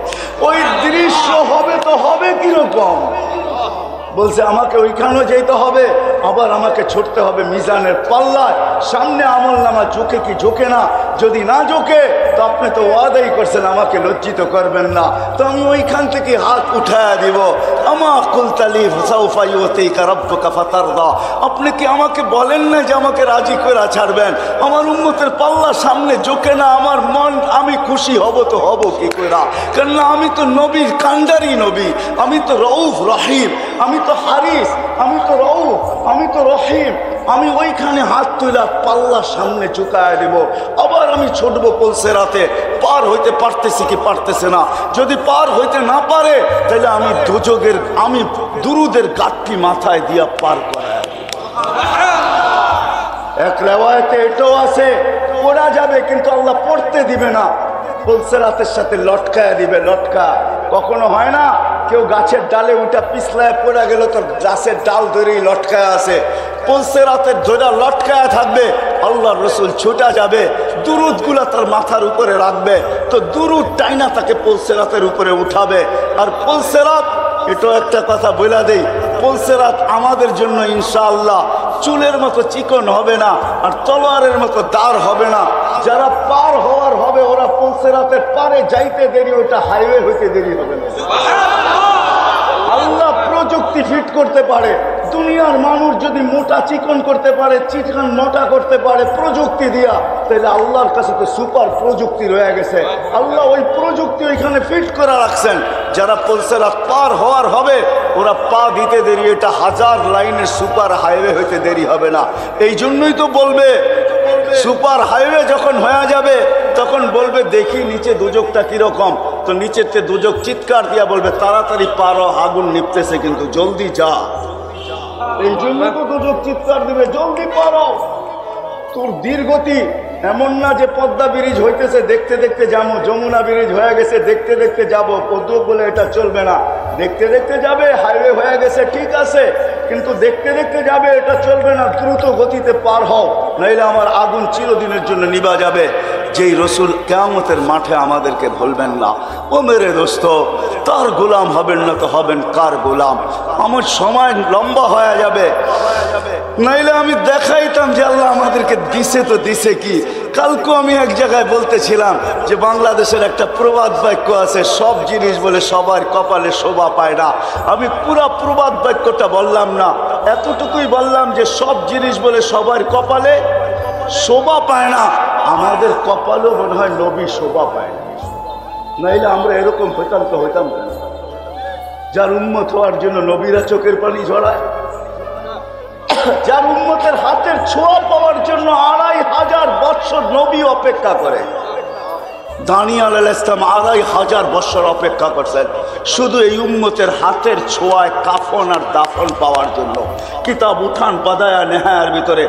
ওই দৃশ্য হবে তো হবে কিরকম? বলছে, আমাকে ওইখানেও যেতে হবে, আবার আমাকে ছুটতে হবে মিজানের পাল্লায়। সামনে আমল নামা ঝোঁকে কি ঝোঁকে না? যদি না ঝোঁকে, তো আপনি তো ওয়াদাই করছেন আমাকে লজ্জিত করবেন না, তো আমি ওইখান থেকে হাত উঠায়া দিব। আমা কুলতালি সাউফা ইউতিকা রাব্বুকা ফাতারদা, আপনি কি আমাকে বলেন না যে আমাকে রাজি করে ছাড়বেন? আমার উম্মতের পাল্লা সামনে ঝুঁকে না আমার মন, আমি খুশি হব তো হব কি করে? কেননা আমি তো নবীর কান্ডারি নবী, আমি তো রউফ রহিম, আমি তো হারিস, আমি তো রউফ, আমি তো রহিম। আমি ওইখানে হাত তুলা পাল্লা সামনে ঝুঁকায় দেব, আবার আমি ছুটবো পুলসিরাতে। পার হইতে পারতেছি কি পারতেছে না? যদি পার হইতে না পারে তাহলে আমি দুজকের, আমি দুরুদের গাঠটি মাথায় দিয়া পার করায়। এক রেওয়ায়েতে এটাও আছে পড়া যাবে কিন্তু আল্লাহ পড়তে দিবে না, পুলসিরাতের সাথে লটকায় দিবে। লটকা কখনো হয় না, কেউ গাছের ডালে উঠা পিছলায় পড়ে গেল, তোর গাছের ডাল ধরেই লটকায় আছে, পুলসিরাতের ধরে লটকায় থাকবে। আল্লাহ রসুল ছুটা যাবে, দুরুদ গুলা তার মাথার উপরে রাখবে, তো দুরুদ টাইনা তাকে পুলসিরাতের উপরে উঠাবে। আর পুলসিরাত, এটাও একটা কথা বলে দেই, পুলসিরাত আমাদের জন্য ইনশাআল্লাহ চুলের মতো চিকন হবে না, আর তলোয়ারের মতো দাঁড় হবে না। যারা পার হওয়ার হবে ওরা পুলসিরাতের পারে যাইতে দেরি, ওটা হাইওয়ে হইতে দেরি হবে না। আল্লাহ প্রযুক্তি ফিট করতে পারে। দুনিয়ার মানুষ যদি মোটা চিকন করতে পারে, চিকন মোটা করতে পারে প্রযুক্তি দিয়া, তাহলে আল্লাহর কাছে তো সুপার প্রযুক্তি রয়ে গেছে। আল্লাহ ওই প্রযুক্তি ওইখানে ফিট করে রাখছেন। যারা পুলসিরাত পার হওয়ার হবে ওরা পা দিতে দেরি, এটা 1000 লাইনের সুপার হাইওয়ে হইতে দেরি হবে না। এই জন্যই তো বলবে সুপার হাইওয়ে যখন হয়ে যাবে তখন বলবে দেখি নিচে দুজকটা কিরকম, তো নিচেতে দুজক চিৎকার দিয়া বলবে তাড়াতাড়ি পারো, আগুন নিপতেছে কিন্তু জলদি যা। এই জন্য তো দুজক চিৎকার দিবে জলদি পারো। তোর দীর্ঘতি এমন না যে পদ্মা ব্রিজ হইতেছে দেখতে দেখতে যাবো, যমুনা ব্রিজ হয়ে গেছে দেখতে দেখতে যাবো, পদ্মা বলে এটা চলবে না। দেখতে দেখতে যাবে, হাইওয়ে হয়ে গেছে ঠিক আছে, কিন্তু দেখতে দেখতে যাবে এটা চলবে না। দ্রুত গতিতে পার হও, নাইলে আমার আগুন চিরদিনের জন্য নিভা যাবে। যেই রসুল কিয়ামতের মাঠে আমাদেরকে ভুলবেন না। ও মেরে দোস্ত, তার গোলাম হবেন না তো হবেন কার গোলাম? আমার সময় লম্বা হয়ে যাবে, নাইলে আমি দেখাইতাম যে আল্লাহ আমাদেরকে দিছে তো দিছে কি। কালকে আমি এক জায়গায় বলতেছিলাম যে বাংলাদেশের একটা প্রবাদ বাক্য আছে, সব জিনিস বলে সবার কপালে শোভা পায় না। আমি পুরা প্রবাদ বাক্যটা বললাম না, এতটুকুই বললাম যে সব জিনিস বলে সবার কপালে শোভা পায় না। আমাদের কপালও মনে হয় নবী শোভা পায় না, নাইলে আমরা এরকম হইতাম তো হইতাম না। যার উম্মত হওয়ার জন্য নবীরা চোখের পানি ঝরায়, যার উম্মতের হাতের ছোঁয়া পাওয়ার জন্য 2500 বছর নবী অপেক্ষা করে। দানিয়েল আলাইহিস সালাম 2500 বছর অপেক্ষা করছেন শুধু এই উম্মতের হাতের ছোঁয়ায় কাফন আর দাফন পাওয়ার জন্য। কিতাব উঠান বাদায়া নেহায়ার ভিতরে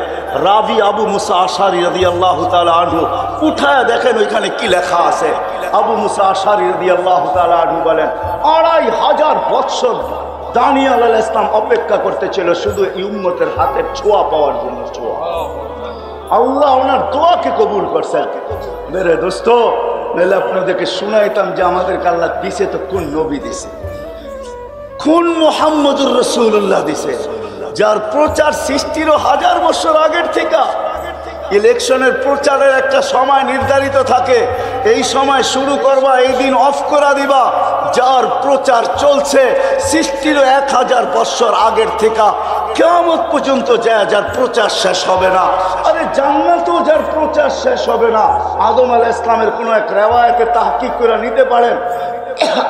রাবি আবু মুসা আশারি রাদিয়াল্লাহু তাআলা আনহু উঠায় দেখেন ওইখানে কি লেখা আছে। আবু মুসা আশারি রাদিয়াল্লাহু তাআলা আনহু বলেন 2500 বছর দানিয়েল আলাইহিস সালাম অপেক্ষা করতেছিল শুধু এই উম্মতের হাতের ছোঁয়া পাওয়ার জন্য। ছোঁয়া, আল্লাহ ওনার দোয়াকে কবুল করছেন। মেরে দোস্ত, নাহলে আপনাদেরকে শুনাইতাম যে আমাদেরকে আল্লাহ দিছে তো কোন নবী দিছে, কোন মুহাম্মদুর রাসূলুল্লাহ দিছে, যার প্রচার সৃষ্টির 1000 বছর আগের থেকে। ইলেকশনের প্রচারের একটা সময় নির্ধারিত থাকে, এই সময় শুরু করবা, এই দিন অফ করা দিবা। যার প্রচার চলছে সৃষ্টির 1000 বছর আগের থেকে কিয়ামত পর্যন্ত যায়, যার প্রচার শেষ হবে না। আরে জান্নাতেও যার প্রচার শেষ হবে না। আদম আলাইহিস সালামের কোনো এক রিওয়ায়াতে তাহকিক করে নিতে পারেন।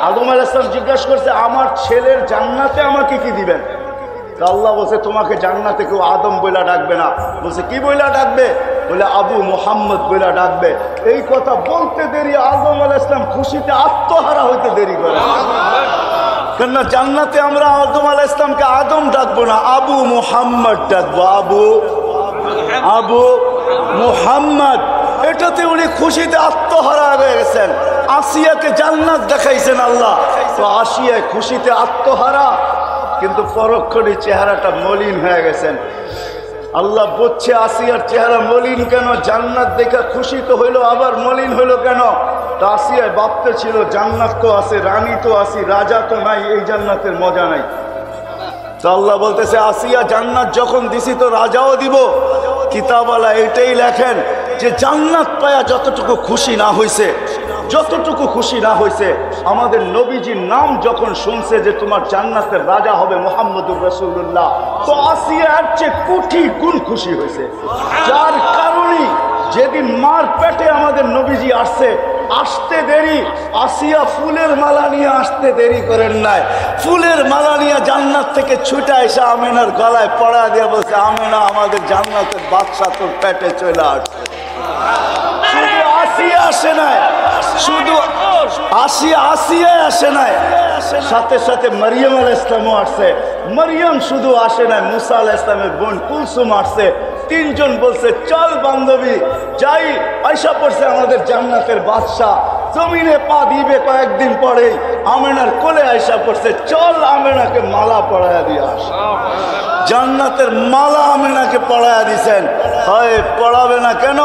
আদম আলাইহিস সালাম জিজ্ঞাসা করছে আমার ছেলের জান্নাতে আমাকে কি দিবেন? আল্লাহ বলছে তোমাকে জান্নাতে কেউ আদম বইলা ডাকবে না। বলছে কি বইলা ডাকবে? বলে আবু মুহাম্মদ বইলা ডাকবে। এই কথা বলতে দেরি আদম আলাইহিস সালাম খুশিতে আত্মহারা হইতে দেরি করে। কেননা জান্নাতে আমরা আদম আলাইহিস সালামকে আদম ডাকবো না, আবু মুহাম্মদ ডাকবো। আবু মুহাম্মদ, এটাতে উনি খুশিতে আত্মহারা হয়ে গেছেন। আসিয়াকে জান্নাত দেখাইছেন আল্লাহ, তো আসিয়া খুশিতে আত্মহারা, কিন্তু পরক্ষণে চেহারাটা মলিন হয়ে গেছেন। আল্লাহ বলছে আসিয়ার চেহারা মলিন কেন? জান্নাত দেখা খুশি তো হইলো, আবার মলিন হইলো কেন? তা আসিয়ায় ভাবতে ছিল জান্নাত তো আছে, রানী তো আছি, রাজা তো নাই, এই জান্নাতের মজা নাই। তো আল্লাহ বলতেছে আসিয়া জান্নাত যখন দিছি তো রাজাও দিব। কিতাবওয়ালা এটাই লেখেন যে জান্নাত পায়া যতটুকু খুশি না হয়েছে, যতটুকু খুশি না হয়েছে, আমাদের নবীজির নাম যখন শুনছে যে তোমার জান্নাতের রাজা হবে মুহাম্মদুর রাসূলুল্লাহ, তো আসিয়া এর চেয়ে কোটি গুণ খুশি হয়েছে। যার কারণে যেদিন মার পেটে আমাদের নবীজি আসতে দেরি, আসিয়া ফুলের মালা নিয়ে আসতে দেরি করেন নাই। ফুলের মালা নিয়ে জান্নাত থেকে ছুটে এসে আমেনার গলায় পড়া দিয়ে বলছে, আমেনা আমাদের জান্নাতের বাদশা তোর পেটে চলে আসছে। শুধু আসিয়া আসে নাই, শুধু আসিয়া আসে নাই, সাথে সাথে মারিয়াম আলাইহিস সালামও আসছে। মারিয়াম শুধু আসে নাই, মুসা আলাইহিস সালামের বোন কুলসুম আসছে। তিনজন বলছে চল বান্ধবী যাই, আয়সা পড়ছে আমাদের জান্নাতের বাদশা, জমিনে পা দিবে কয়েকদিন পরেই। আমেনার কোলে আয়সা পড়ছে, চল আমেনাকে মালা পরায়া দিয়ে আস। জান্নাতের মালা আমেনাকে পরায়া দিছেন। হয় পড়াবে না কেন?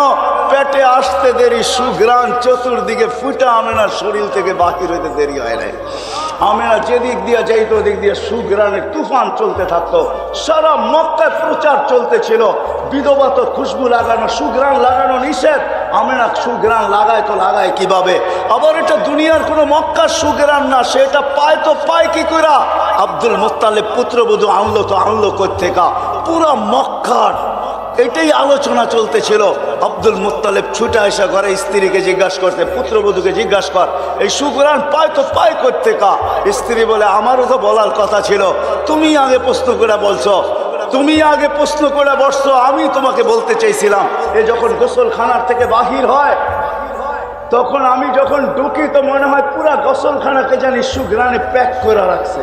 পেটে আসতে দেরি, সুঘ্রাণ চতুর্দিকে ফুটা আমেনার শরীর থেকে বাহির হইতে দেরি হয় নাই। আমেনা যেদিক দিয়ে যাইতো ওদিক দিয়ে সুঘ্রাণের তুফান চলতে থাকতো। সারা মক্কায় প্রচার চলতেছিল, বিধবা তো খুশবু লাগানো, সুঘ্রাণ লাগানো নিষেধ। আমেনা সুঘ্রাণ লাগায় তো লাগায় কিভাবে? আবার এটা দুনিয়ার কোনো মক্কার সুঘ্রাণ না, সেটা পায় তো পায় কি কইরা? আব্দুল মুত্তালিব পুত্রবধূ আনলো তো আনলো কোত্থেকা? পুরা মক্কার এটাই আলোচনা চলতেছিল। আব্দুল মুত্তালিব ছুটে আসা ঘরে স্ত্রীকে জিজ্ঞাসা করতে, পুত্রবধূকে জিজ্ঞাসা কর এই সুঘ্রাণ পায় তো পায় কোত্থেকা? স্ত্রী বলে, আমারও তো বলার কথা ছিল, তুমি আগে প্রশ্ন করে বলছো, তুমি আগে প্রশ্ন করে বসছো, আমি তোমাকে বলতে চাইছিলাম। এ যখন গোসলখানার থেকে বাহির হয়, তখন আমি যখন ঢুকি তো মনে হয় পুরা গোসলখানাকে জানি সুঘ্রাণে প্যাক করে রাখছে।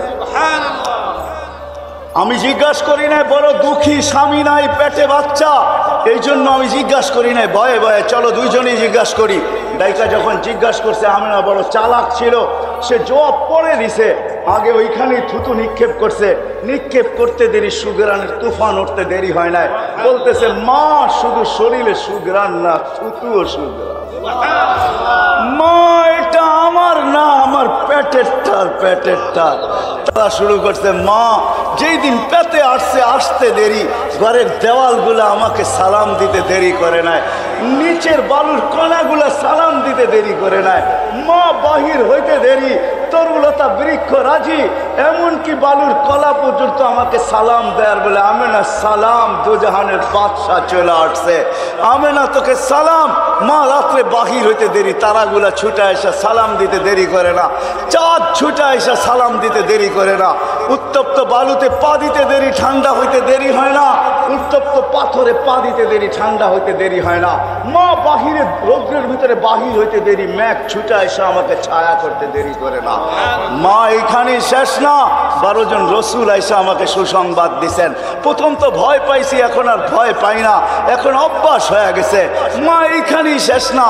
আমি জিজ্ঞাসা করি নাই, বড় দুঃখী, স্বামী নাই, পেটে বাচ্চা, এই জন্য আমি জিজ্ঞাসা করি নাই, ভয়ে ভয়ে চলো দুইজনেই জিজ্ঞাসা করি। ডাইকা যখন জিজ্ঞাসা করছে, আমেনা বড় চালাক ছিল, সে জবাব পড়ে দিছে। আগে ওইখানেই থুতু নিক্ষেপ করছে, নিক্ষেপ করতে দেরি, সুঘ্রাণের তুফান উঠতে দেরি হয় নাই। বলতেছে, মা শুধু শরীরে সুঘ্রাণ না, থুতুও সুঘ্রাণ। মা এটা আমার না, আমার পেটের টার, পেটের টার। তারা শুরু করছে, মা যেই দিন পেতে আসতে দেরি, ঘরের দেওয়ালগুলো আমাকে সালাম দিতে দেরি করে নাই, নিচের বালুর কণাগুলো সালাম দিতে দেরি করে নাই। মা বাহির হইতে দেরি, তরুলতা বৃক্ষ রাজি, এমনকি বালুর কলা পর্যন্ত আমাকে সালাম দেয়ার বলে, আমেনা সালাম, দুজাহানের বাদশা চলে আসছে, আমেনা তোকে সালাম। মা রাত্রে বাহির হইতে দেরি, তারাগুলা ছুটে এসে সালাম দিতে দেরি করে না, চাঁদ ছুটে এসে সালাম দিতে দেরি করে না, উত্তপ্ত বালুতে পা দিতে দেরি, ঠান্ডা হইতে দেরি হয় না, উত্তপ্ত পাথরে পা দিতে দেরি, ঠান্ডা হইতে দেরি হয় না। মা বাহিরে রৌদ্রের ভিতরে বাহির হইতে দেরি, মেঘ ছুটে এসে আমাকে ছায়া করতে দেরি করে না। মা এখানেই শেষ না, 12 জন রসুল এসে আমাকে সুসংবাদ দিছেন। প্রথম তো ভয় পাইছি, এখন আর ভয় পাই না, এখন অভ্যাস হয়ে গেছে। মা এইখানেই শেষ না,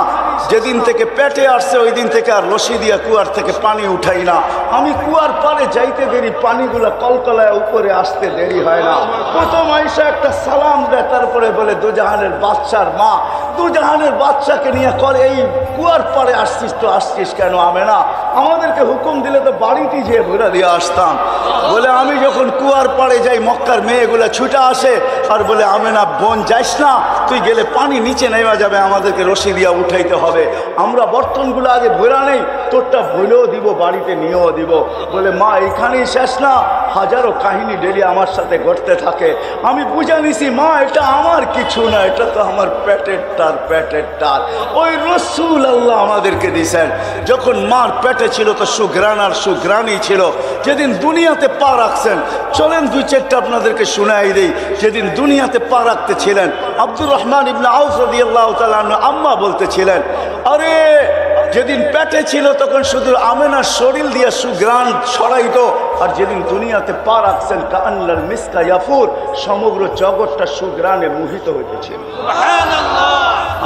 যেদিন থেকে পেটে আসছে ওই দিন থেকে আর রশি দিয়া কুয়ার থেকে পানি উঠাই না। আমি কুয়ার পারে যাইতে দেরি, পানিগুলা কলকলায় উপরে আসতে দেরি হয় না। প্রথম আইসা একটা সালাম দেয়, তারপরে বলে দুজাহানের বাদশার মা, দুজাহানের বাদশাকে নিয়ে করে এই কুয়ার পারে আসছিস তো আসছিস কেন? আমেনা আমাদেরকে হুকুম দিলে তো বাড়িতে যেয়ে ঘুরে দিয়ে আসতাম। বলে আমি যখন কুয়ার পাড়ে যাই, মক্কার মেয়েগুলা ছুটে আসে আর বলে, আমেনা বোন যাইস না, তুই গেলে পানি নিচে নেমে যাবে, আমাদেরকে রশি দিয়া উঠাইতে হবে। আমরা বর্তনগুলো আগে ভরা নেই, তোরটা ভুলেও দিব, বাড়িতে নিয়েও দিব। বলে, মা এখানেই শেষ না, হাজারো কাহিনী ডেলি আমার সাথে ঘটতে থাকে। আমি বুঝে নিছি, মা এটা আমার কিছু না, এটা তো আমার পেটের টার, পেটের টার। ওই রসুল আল্লাহ আমাদেরকে দিয়েছেন। যখন মার পেটে ছিল তো সুঘ্রাণ আর সুঘ্রাণই ছিল। যেদিন দুনিয়াতে পা রাখছেন, চলেন 2-4টা আপনাদেরকে শুনাই দেই। যেদিন দুনিয়াতে পা রাখতে ছিলেন, আব্দুর রহমান ইবনে আউফ রাদিয়াল্লাহু তাআলা আনহু আম্মা বলতেছিলেন, আরে যেদিন পেটে ছিল তখন শুধু আমেনার শরীর দিয়ে সুঘ্রাণ ছড়াইতো, আর যেদিন দুনিয়াতে পা রাখছেন, কাআন্নাল মিসকা ইয়াফুর, সমগ্র জগৎটা সুঘ্রাণে মোহিত হইতেছিল।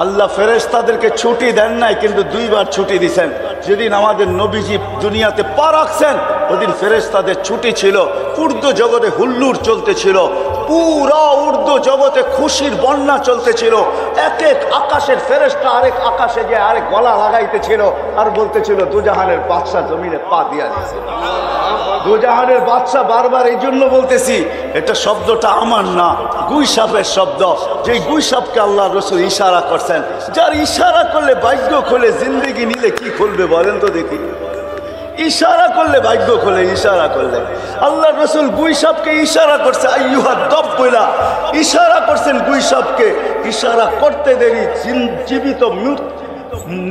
আল্লাহ ফেরেশতাদেরকে ছুটি দেন নাই, কিন্তু 2 বার ছুটি দিয়েছেন। যেদিন আমাদের নবীজি দুনিয়াতে পা রাখছেন, ওদিন ফেরেশতাদের ছুটি ছিল। উর্দু জগতে হুল্লুর চলতেছিল, পুরা উর্দু জগতে খুশির বন্যা চলতেছিল। এক এক আকাশের ফেরেশতা আরেক আকাশে যে আরেক গলা লাগাইতেছিল আর বলতেছিল, দুজাহানের বাদশা জমিনে পা দিয়া দিয়েছে। দোজাহানের বাদশা বারবার এই জন্য বলতেছি, এটা শব্দটা আমার না, গুই সাপের শব্দ। যে গুই সাপকে আল্লাহ রসুল ইশারা করছেন, যার ইশারা করলে ভাগ্য খোলে, জিন্দেগি নিলে কি খুলবে বলেন তো দেখি। ইশারা করলে ভাগ্য খোলে, ইশারা করলে। আল্লাহ রসুল গুই সাপকে ইশারা করছে, আইয়ুহা দব বইলা ইশারা করছেন গুই সাপকে। ইশারা করতে দেরি জীবিত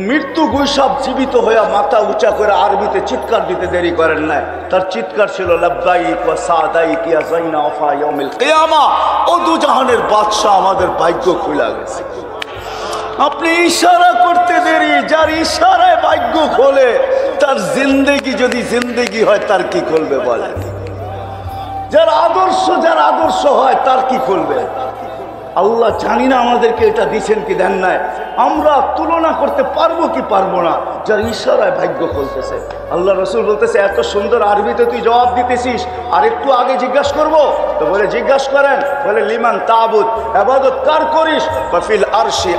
মৃত্যু গুই সাপ জীবিত হয়ে মাথা উঁচা করে আরবিতে চিৎকার দিতে দেরি করেন নাই। তার চিৎকার ছিল লাব্বাইক ওয়া সাদাইক ইয়া যাইনা ওয়া ইয়াউমিল কিয়ামা। ও দুজাহানের বাদশা, আমাদের ভাগ্য খুলে গেছে। আপনি ইশারা করতে দেরি, যার ইশারায় ভাগ্য খোলে, তার জিন্দেগি যদি জিন্দেগি হয় তার কি করবে বলেন? যার আদর্শ হয় তার কি করবে? আল্লাহ জানি না আমাদেরকে এটা দিচ্ছেন কি দেন নাই, আমরা তুলনা করতে পারবো কি পারবো না। যার ইশারায় ভাগ্য খুলতেছে। আল্লাহ রসুল বলতেছে, এত সুন্দর আরবিতে তুই জবাব দিতেছিস, আর একটু আগে জিজ্ঞাসা করবো? তো বলে জিজ্ঞাসা করেন। বলে লিমান তাবুদ, ইবাদত কার করিস? ফিল আরশি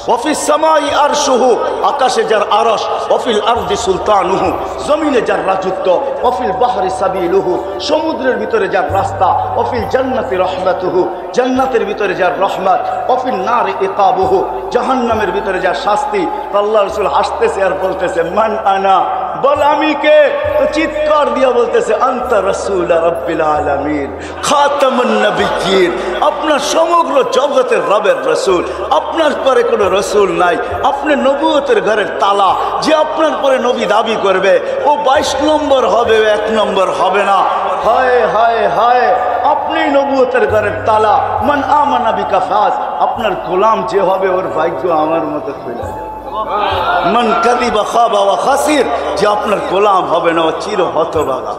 ওয়াফিস সামাই আরশুহু, আকাশে যার আরশ, ওয়াফিল আরদি সুলতানুহু, জমিনে যার রাজত্ব, ওয়াফিল বাহরি সাবিলুহু, সমুদ্রের ভিতরে যার রাস্তা, ওয়াফিল জান্নাতি রহমাতুহু, জান্নাতের ভিতরে যার রহমত, ওয়াফিল নারি ইকাবুহু, জাহান্নামের ভিতরে যার শাস্তি। আল্লাহ রাসূল হাসতেছে আর বলতেছে, মান আনা, বল আমি কে? তো চিৎকার দিয়ে বলতেছে, আনতা রাসূল রাব্বিল আলামিন খাতামুন নবিয়্যিন, আপনার সমগ্র জগতের রবের রাসূল, আপনার পরে কোনো রাসূল নাই। আপনি নবুয়তের ঘরের তালা, যে আপনার পরে নবী দাবি করবে ও 22 নম্বর হবে, 1 নম্বর হবে না। হায় হায় হায়, আপনি নবুয়তের ঘরের তালা। মান আমানা বিকা ফাজ, আপনার গোলাম যে হবে ওর ভাগ্য আমার মতো খুলে যাবে। মান কাযিবা খাবা ওয়া খাসির, যে আপনার গোলাম হবে না ও চির হতভাগা।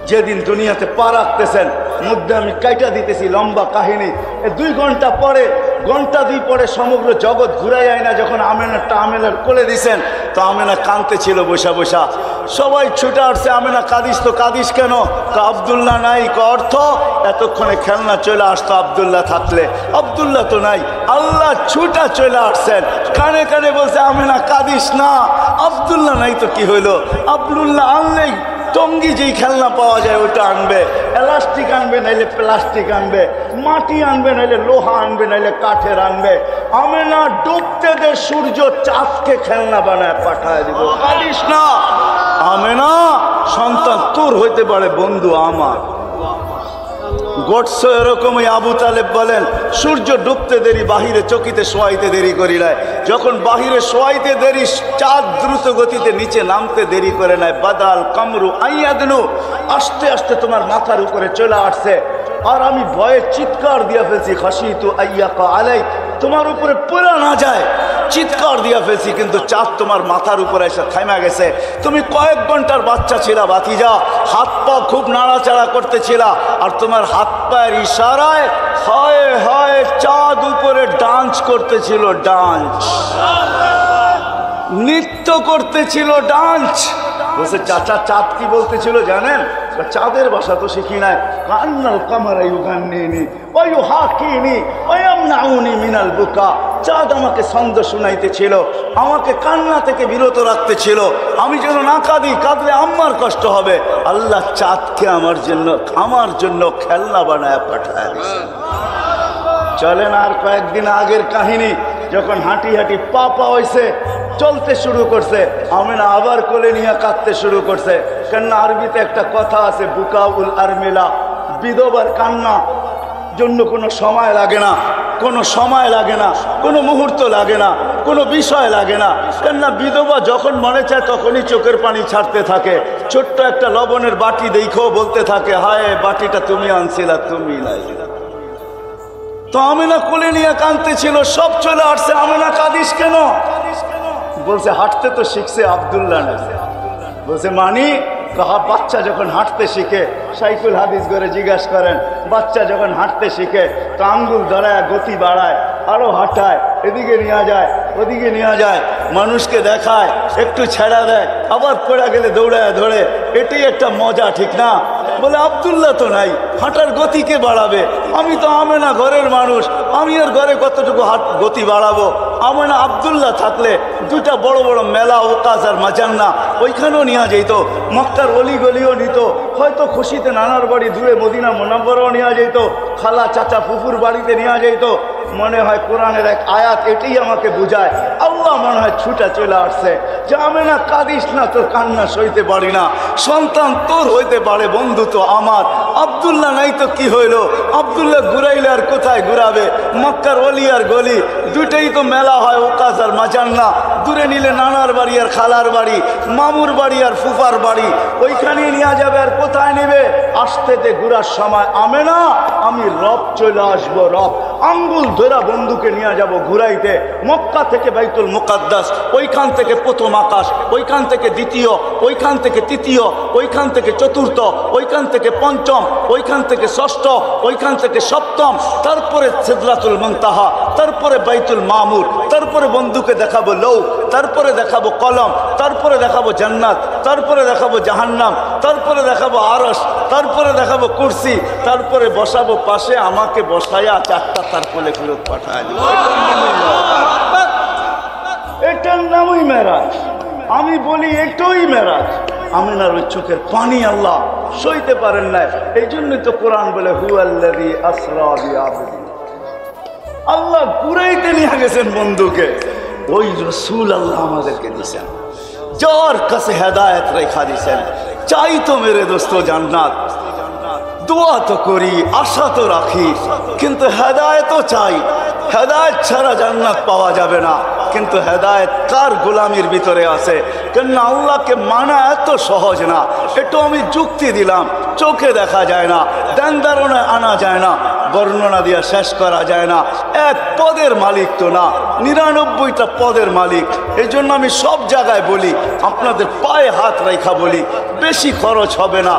যেদিন দুনিয়াতে পা রাখতেছেন, মধ্যে আমি কাইটা দিতেছি লম্বা কাহিনী, 2 ঘন্টা পরে, ঘন্টা 2 পরে সমগ্র জগৎ ঘুরাই আয় না। যখন আমেনার কোলে দিছেন, তো আমেনা কাঁদতে ছিল বসা বসা। সবাই ছুটে আসছে, আমেনা কাঁদিস তো, কাঁদিস কেন? আব্দুল্লাহ নাই। অর্থ এতক্ষণে খেলনা চলে আসতো আব্দুল্লাহ থাকলে, আব্দুল্লাহ তো নাই। আল্লাহ ছুটা চলে আসছেন, কানে কানে বলছে, আমেনা কাঁদিস না, আব্দুল্লাহ নাই তো কি হইলো? আব্দুল্লাহ আনলেই টঙ্গি যেই খেলনা পাওয়া যায় ওটা আনবে, এলাস্টিক আনবে নাইলে প্লাস্টিক আনবে, মাটি আনবে নাইলে লোহা আনবে নাইলে কাঠের আনবে। আমেনা ডুবতে দে সূর্য, চাঁদকে খেলনা বানায় পাঠায় দিব। কাঁদিস না আমেনা, সন্তান তোর হইতে পারে, বন্ধু আমার। গোটস এরকমই। আবু তালেব বলেন, সূর্য ডুবতে দেরি, বাহিরে চকিতে শোয়াইতে দেরি করি নাই। যখন বাহিরে শোয়াইতে দেরি, চাঁদ দ্রুত গতিতে নিচে নামতে দেরি করে নাই। বাদাল কামরু আইয়াদনু, আস্তে আস্তে তোমার মাথার উপরে চলে আসছে। আর আমি ভয়ে চিৎকার দিয়ে ফেলছি, খাশিতু আইয়াকা আলাইক, তোমার উপরে পড়ে না যায়, চিৎকার দিয়ে ফেলছি। কিন্তু চাঁদ তোমার মাথার উপরে এসে থামা গেছে। তুমি কয়েক ঘন্টার বাচ্চা ছিলা ভাতিজা, হাত পা খুব নাড়াচাড়া করতেছিলা, আর তোমার হাত পায়ের ইশারায় হায় হায় চাঁদ উপরে ডান্স করতেছিল, ডান্স, নৃত্য করতেছিল, ডান্স। বলছে, চাচা চাঁদ কি বলতেছিল জানেন? চাঁদের ভাষা তো শিখি নাই। কান্নাল কামারা ইউগান্নিনি ওয়া ইউহাকিনি ওয়া ইয়ামনাউনি মিনাল বুকা, চাঁদ আমাকে ছন্দ শুনাইতেছিল, আমাকে কান্না থেকে বিরত রাখতেছিল, আমি যেন না কাঁদি, কাঁদলে আমার কষ্ট হবে। আল্লাহ চাঁদকে আমার জন্য খেলনা বানায় পাঠায় দিয়েছে। চলেন আর কয়েকদিন আগের কাহিনী, যখন হাঁটি হাঁটি পা হয়েছে, চলতে শুরু করছে, আমেনা আবার কোলে নিয়ে কাঁদতে শুরু করছে। কেননা আরবিতে একটা কথা আছে, বুকাউল আরমিলা, বিধবার কান্না জন্য কোনো সময় লাগে না, কোনো সময় লাগে না, কোনো মুহূর্ত লাগে না, কোনো বিষয় লাগে না। কেননা বিধবা যখন মনে চায় তখনই চোখের পানি ছাড়তে থাকে। ছোট্ট একটা লবণের বাটি দেখেও বলতে থাকে, হায় বাটিটা তুমি আনছিলা, তুমি নাই। তো আমেনা কোলে নিয়ে কাঁদতে ছিল, সব চলে আসছে। আমেনা কাঁদিস কেন? বলছে, হাঁটতে তো শিখছে আব্দুল্লাহ না। বলছে, মানি কাহা, বাচ্চা যখন হাঁটতে শিখে, সাইকুল হাদিস করে জিজ্ঞাসা করেন, বাচ্চা যখন হাঁটতে শিখে তো আঙ্গুল ধরায়, গতি বাড়ায়, আরো হাঁটায়, এদিকে নিয়ে যায়, ওদিকে নিয়ে যায়, মানুষকে দেখায়, একটু ছেড়া দেয়, আবার পড়ে গেলে দৌড়ায় ধরে, এটাই একটা মজা, ঠিক না? বলে আব্দুল্লাহ তো নাই, হাঁটার গতিকে বাড়াবে। আমি তো আমেনা ঘরের মানুষ, আমি আর ঘরে কতটুকু গতি বাড়াবো? আমেনা আব্দুল্লাহ থাকলে দুইটা বড় বড় মেলা, ওকাজ আর মাজান্না ওইখানেও নিয়ে যেত, মক্কার অলি গলিও নিত, হয়তো খুশিতে নানার বাড়ি দূরে মদিনা মুনাওয়ারাও নিয়ে যেত, খালা চাচা ফুফুর বাড়িতে নিয়ে যেত। মনে হয় কোরআনের এক আয়াত এটাই আমাকে বুঝায়, আল্লাহ মনে হয় ছুটা চলে আসছে যে আমেনা কাঁদিস না, তোর কান্না সইতে পারি না, সন্তান তোর হইতে পারে, বন্ধু তো আমার। আব্দুল্লাহ নাই তো কি হইল? আব্দুল্লাহ ঘুরাইলে আর কোথায় ঘুরাবে? মক্কার অলি আর গলি দুইটাই তো মেলা হয়, ওকাজ আর মাজান্না। দূরে নিলে নানার বাড়ি আর খালার বাড়ি, মামুর বাড়ি আর ফুফার বাড়ি, ওইখানেই নিয়ে যাবে। আর কোথায় নেবে? আসতেতে ঘুরার সময় আমেনা আমি রব চলে আসবো, রব আঙ্গুল ধরা বন্ধুকে নিয়ে যাব ঘুরাইতে। মক্কা থেকে বাইতুল মুকাদ্দাস, ওইখান থেকে প্রথম আকাশ, ওইখান থেকে দ্বিতীয়, ওইখান থেকে তৃতীয়, ওইখান থেকে চতুর্থ, ওইখান থেকে পঞ্চম, ওইখান থেকে ষষ্ঠ, ওইখান থেকে সপ্তম, তারপরে সিদরাতুল মুনতাহা, তারপরে বাইতুল মামুর, তারপরে বন্ধুকে দেখাবো লৌ, তারপরে দেখাবো কলম, তারপরে দেখাবো জান্নাত, তারপরে দেখাবো জাহান্নাম, তারপরে দেখাবো আরশ, তারপরে দেখাবো কুরসি, তারপরে বসাবো পাশে, আমাকে বসায়া চারটা তারপরে ফেরত পাঠায় দিব। এটার নামই মেরাজ। আমি বলি এটাই মেরাজ। আমিনার ওই চোখের পানি আল্লাহ সইতে পারেন না। এই জন্যই তো কোরআন বলে হুয়াল্লাযী আসরা বিআবদিহি, আল্লাহ ঘুরাইতে নিয়ে গেছেন বন্ধুকে। ওই রসুল আল্লাহ আমাদেরকে দিয়েছেন, যার কাছে হেদায়েত রেখা দিয়েছেন। চাই তো মেরে দোস্ত জান্নাত, দোয়া তো করি, আশা তো রাখি, কিন্তু হেদায়েতও চাই। হেদায়েত ছাড়া জান্নাত পাওয়া যাবে না। কিন্তু হেদায়েত কার গোলামির ভিতরে আছে? কেননা আল্লাহকে মানা এত সহজ না। একটু আমি যুক্তি দিলাম, চোখে দেখা যায় না, ধ্যান ধারণায় আনা যায় না, বর্ণনা দিয়া শেষ করা যায় না। এক পদের মালিক তো না, 99টা পদের মালিক। এই জন্য আমি সব জায়গায় বলি, আপনাদের পায়ে হাত রেখা বলি, বেশি খরচ হবে না।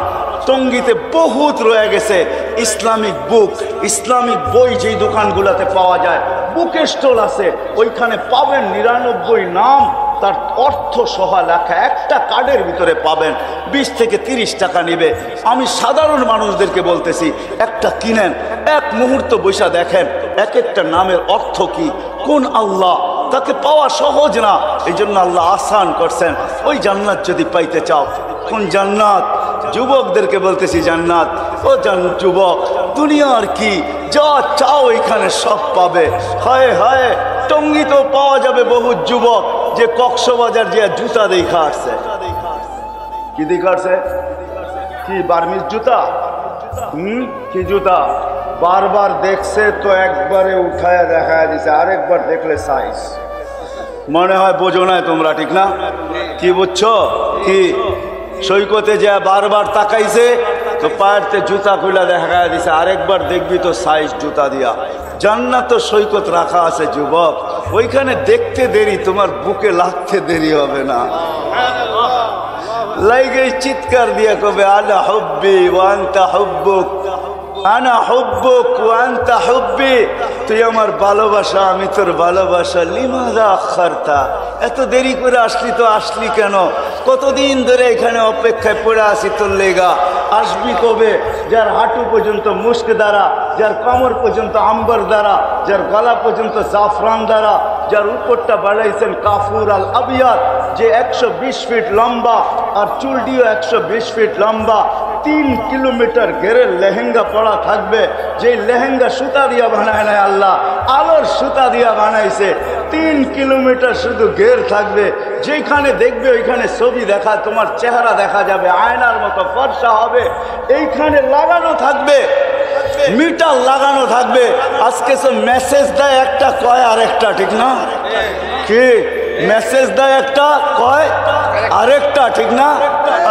টঙ্গীতে বহুত রয়ে গেছে ইসলামিক বুক, ইসলামিক বই যেই দোকানগুলোতে পাওয়া যায়, বুক স্টল আছে, ওইখানে পাবেন 99 নাম, তার অর্থ সহ লেখা, একটা কার্ডের ভিতরে পাবেন। 20 থেকে 30 টাকা নেবে। আমি সাধারণ মানুষদেরকে বলতেছি, একটা কিনেন, এক মুহূর্ত বৈশা দেখেন এক একটা নামের অর্থ কি, কোন আল্লাহ। তাকে পাওয়া সহজ না, এই জন্য আল্লাহ আসান করছেন। ওই জান্নাত যদি পাইতে চাও, কোন জান্নাত? যুবকদেরকে বলতেছি জান্নাত। ও যুবক, দুনিয়ার কি যা চাও এখানে সব পাবে। হায় হায়, টঙ্গীতেও পাওয়া যাবে বহু যুবক যে কক্সবাজার যে জুতা দেখা আসছে। কি দেখা আসছে? কি বার্মিজ জুতা? কি জুতা? বারবার দেখছে তো একবারে উঠায়া দেখায় দিছে, আরেকবার দেখলে সাইজ। মনে হয় বোঝো নাই তোমরা, ঠিক না? কি বুঝছো? কি সৈকতে যে বারবার তাকাইছে তো পায়েরতে জুতা খুলে দেখা দিছে, আরেকবার দেখবি তো সাইজ জুতা দিয়া। জান্নাত তো সৈকত রাখা আছে যুবক, ওইখানে দেখতে দেরি, তোমার বুকে লাগতে দেরি হবে না। লাইগে চিৎকার দিয়া কবে আনা হুব্বি ওয়া আনতা হুব্বুক, আনা হুব্বুক ওয়া আনতা হুব্বি, তুই আমার ভালোবাসা, আমি তোর ভালোবাসা। লিমাযা আখারতা, এত দেরি করে আসলি তো আসলি কেন? কতদিন ধরে এখানে অপেক্ষায় পড়ে আসি তোর লেগা। আসবি কবে? যার হাঁটু পর্যন্ত মুস্ক দ্বারা, যার কোমর পর্যন্ত আম্বর দ্বারা, যার গলা পর্যন্ত জাফরান দ্বারা, যার উপরটা বাড়াইছেন কাফুর আল আবিয়াদ, যে 120 ফিট লম্বা আর চুলটিও 120 ফিট লম্বা, 3 কিলোমিটার ঘেরের লেহেঙ্গা পরা থাকবে। যে লেহেঙ্গা সুতা দিয়া বানায় নাই আল্লাহ, আলোর সুতা দিয়া বানাইছে। 3 কিলোমিটার শুধু ঘের থাকবে, যেখানে দেখবে ওইখানে ছবি দেখা, তোমার চেহারা দেখা যাবে, আয়নার মতো ফর্সা হবে। এইখানে লাগানো থাকবে, মিটার লাগানো থাকবে। আজকে সব মেসেজ দেয় একটা, কয় আরেকটা, ঠিক না? কি মেসেজ দেয় একটা, কয় আরেকটা, ঠিক না?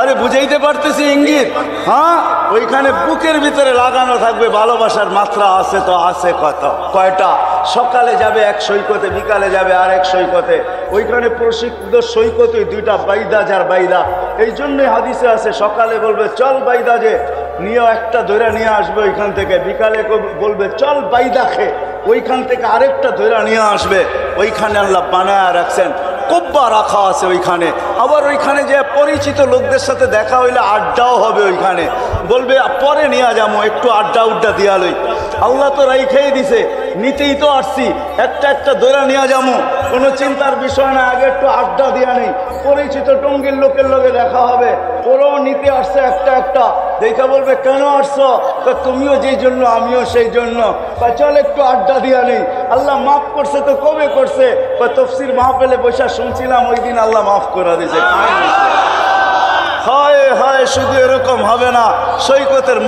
আরে বুঝাইতে পারতেছি ইঙ্গিত? হ্যাঁ, ওইখানে বুকের ভিতরে লাগানো থাকবে ভালোবাসার মাত্রা। আছে তো আছে কত, কয়টা? সকালে যাবে এক সৈকতে, বিকালে যাবে আরেক সৈকতে। ওইখানে প্রশিক্ষিত সৈকতই দুইটা, বাইদা যার বাইদা। এই জন্যই হাদিসে আছে, সকালে বলবে চল বাইদা যে নিয়ে একটা ধরে নিয়ে আসবে ওইখান থেকে, বিকালে বলবে চল বাইদা খে, ওইখান থেকে আরেকটা ধরে নিয়ে আসবে। ওইখানে আল্লাহ বানায় রাখছেন। কোব্বা রাখা আছে ওইখানে। আবার ওইখানে যে পরিচিত লোকদের সাথে দেখা হইলে আড্ডাও হবে ওইখানে, বলবে পরে নিয়ে যাবো, একটু আড্ডা উড্ডা দিয়া লই। আল্লাহ তো রাইখেই দিছে, নিতেই তো আসছি, একটা একটা দৈরা নিয়ে যাবো, কোনো চিন্তার বিষয় না। আগে একটু আড্ডা দিয়া নেই, পরিচিত টঙ্গির লোকের লোকে দেখা হবে, ওরাও নিতে আসছে একটা একটা। দেখা বলবে কেন আসছো? তো তুমিও যেই জন্য আমিও সেই জন্য। চল একটু আড্ডা দিয়া নেই। আল্লাহ মাফ করছে তো কবে করছে? তফসির মাহফিলে বসে শুনছিলাম, ওই দিন আল্লাহ মাফ করে দিয়েছে। হয় হয়, শুধু এরকম হবে না, সৈকতের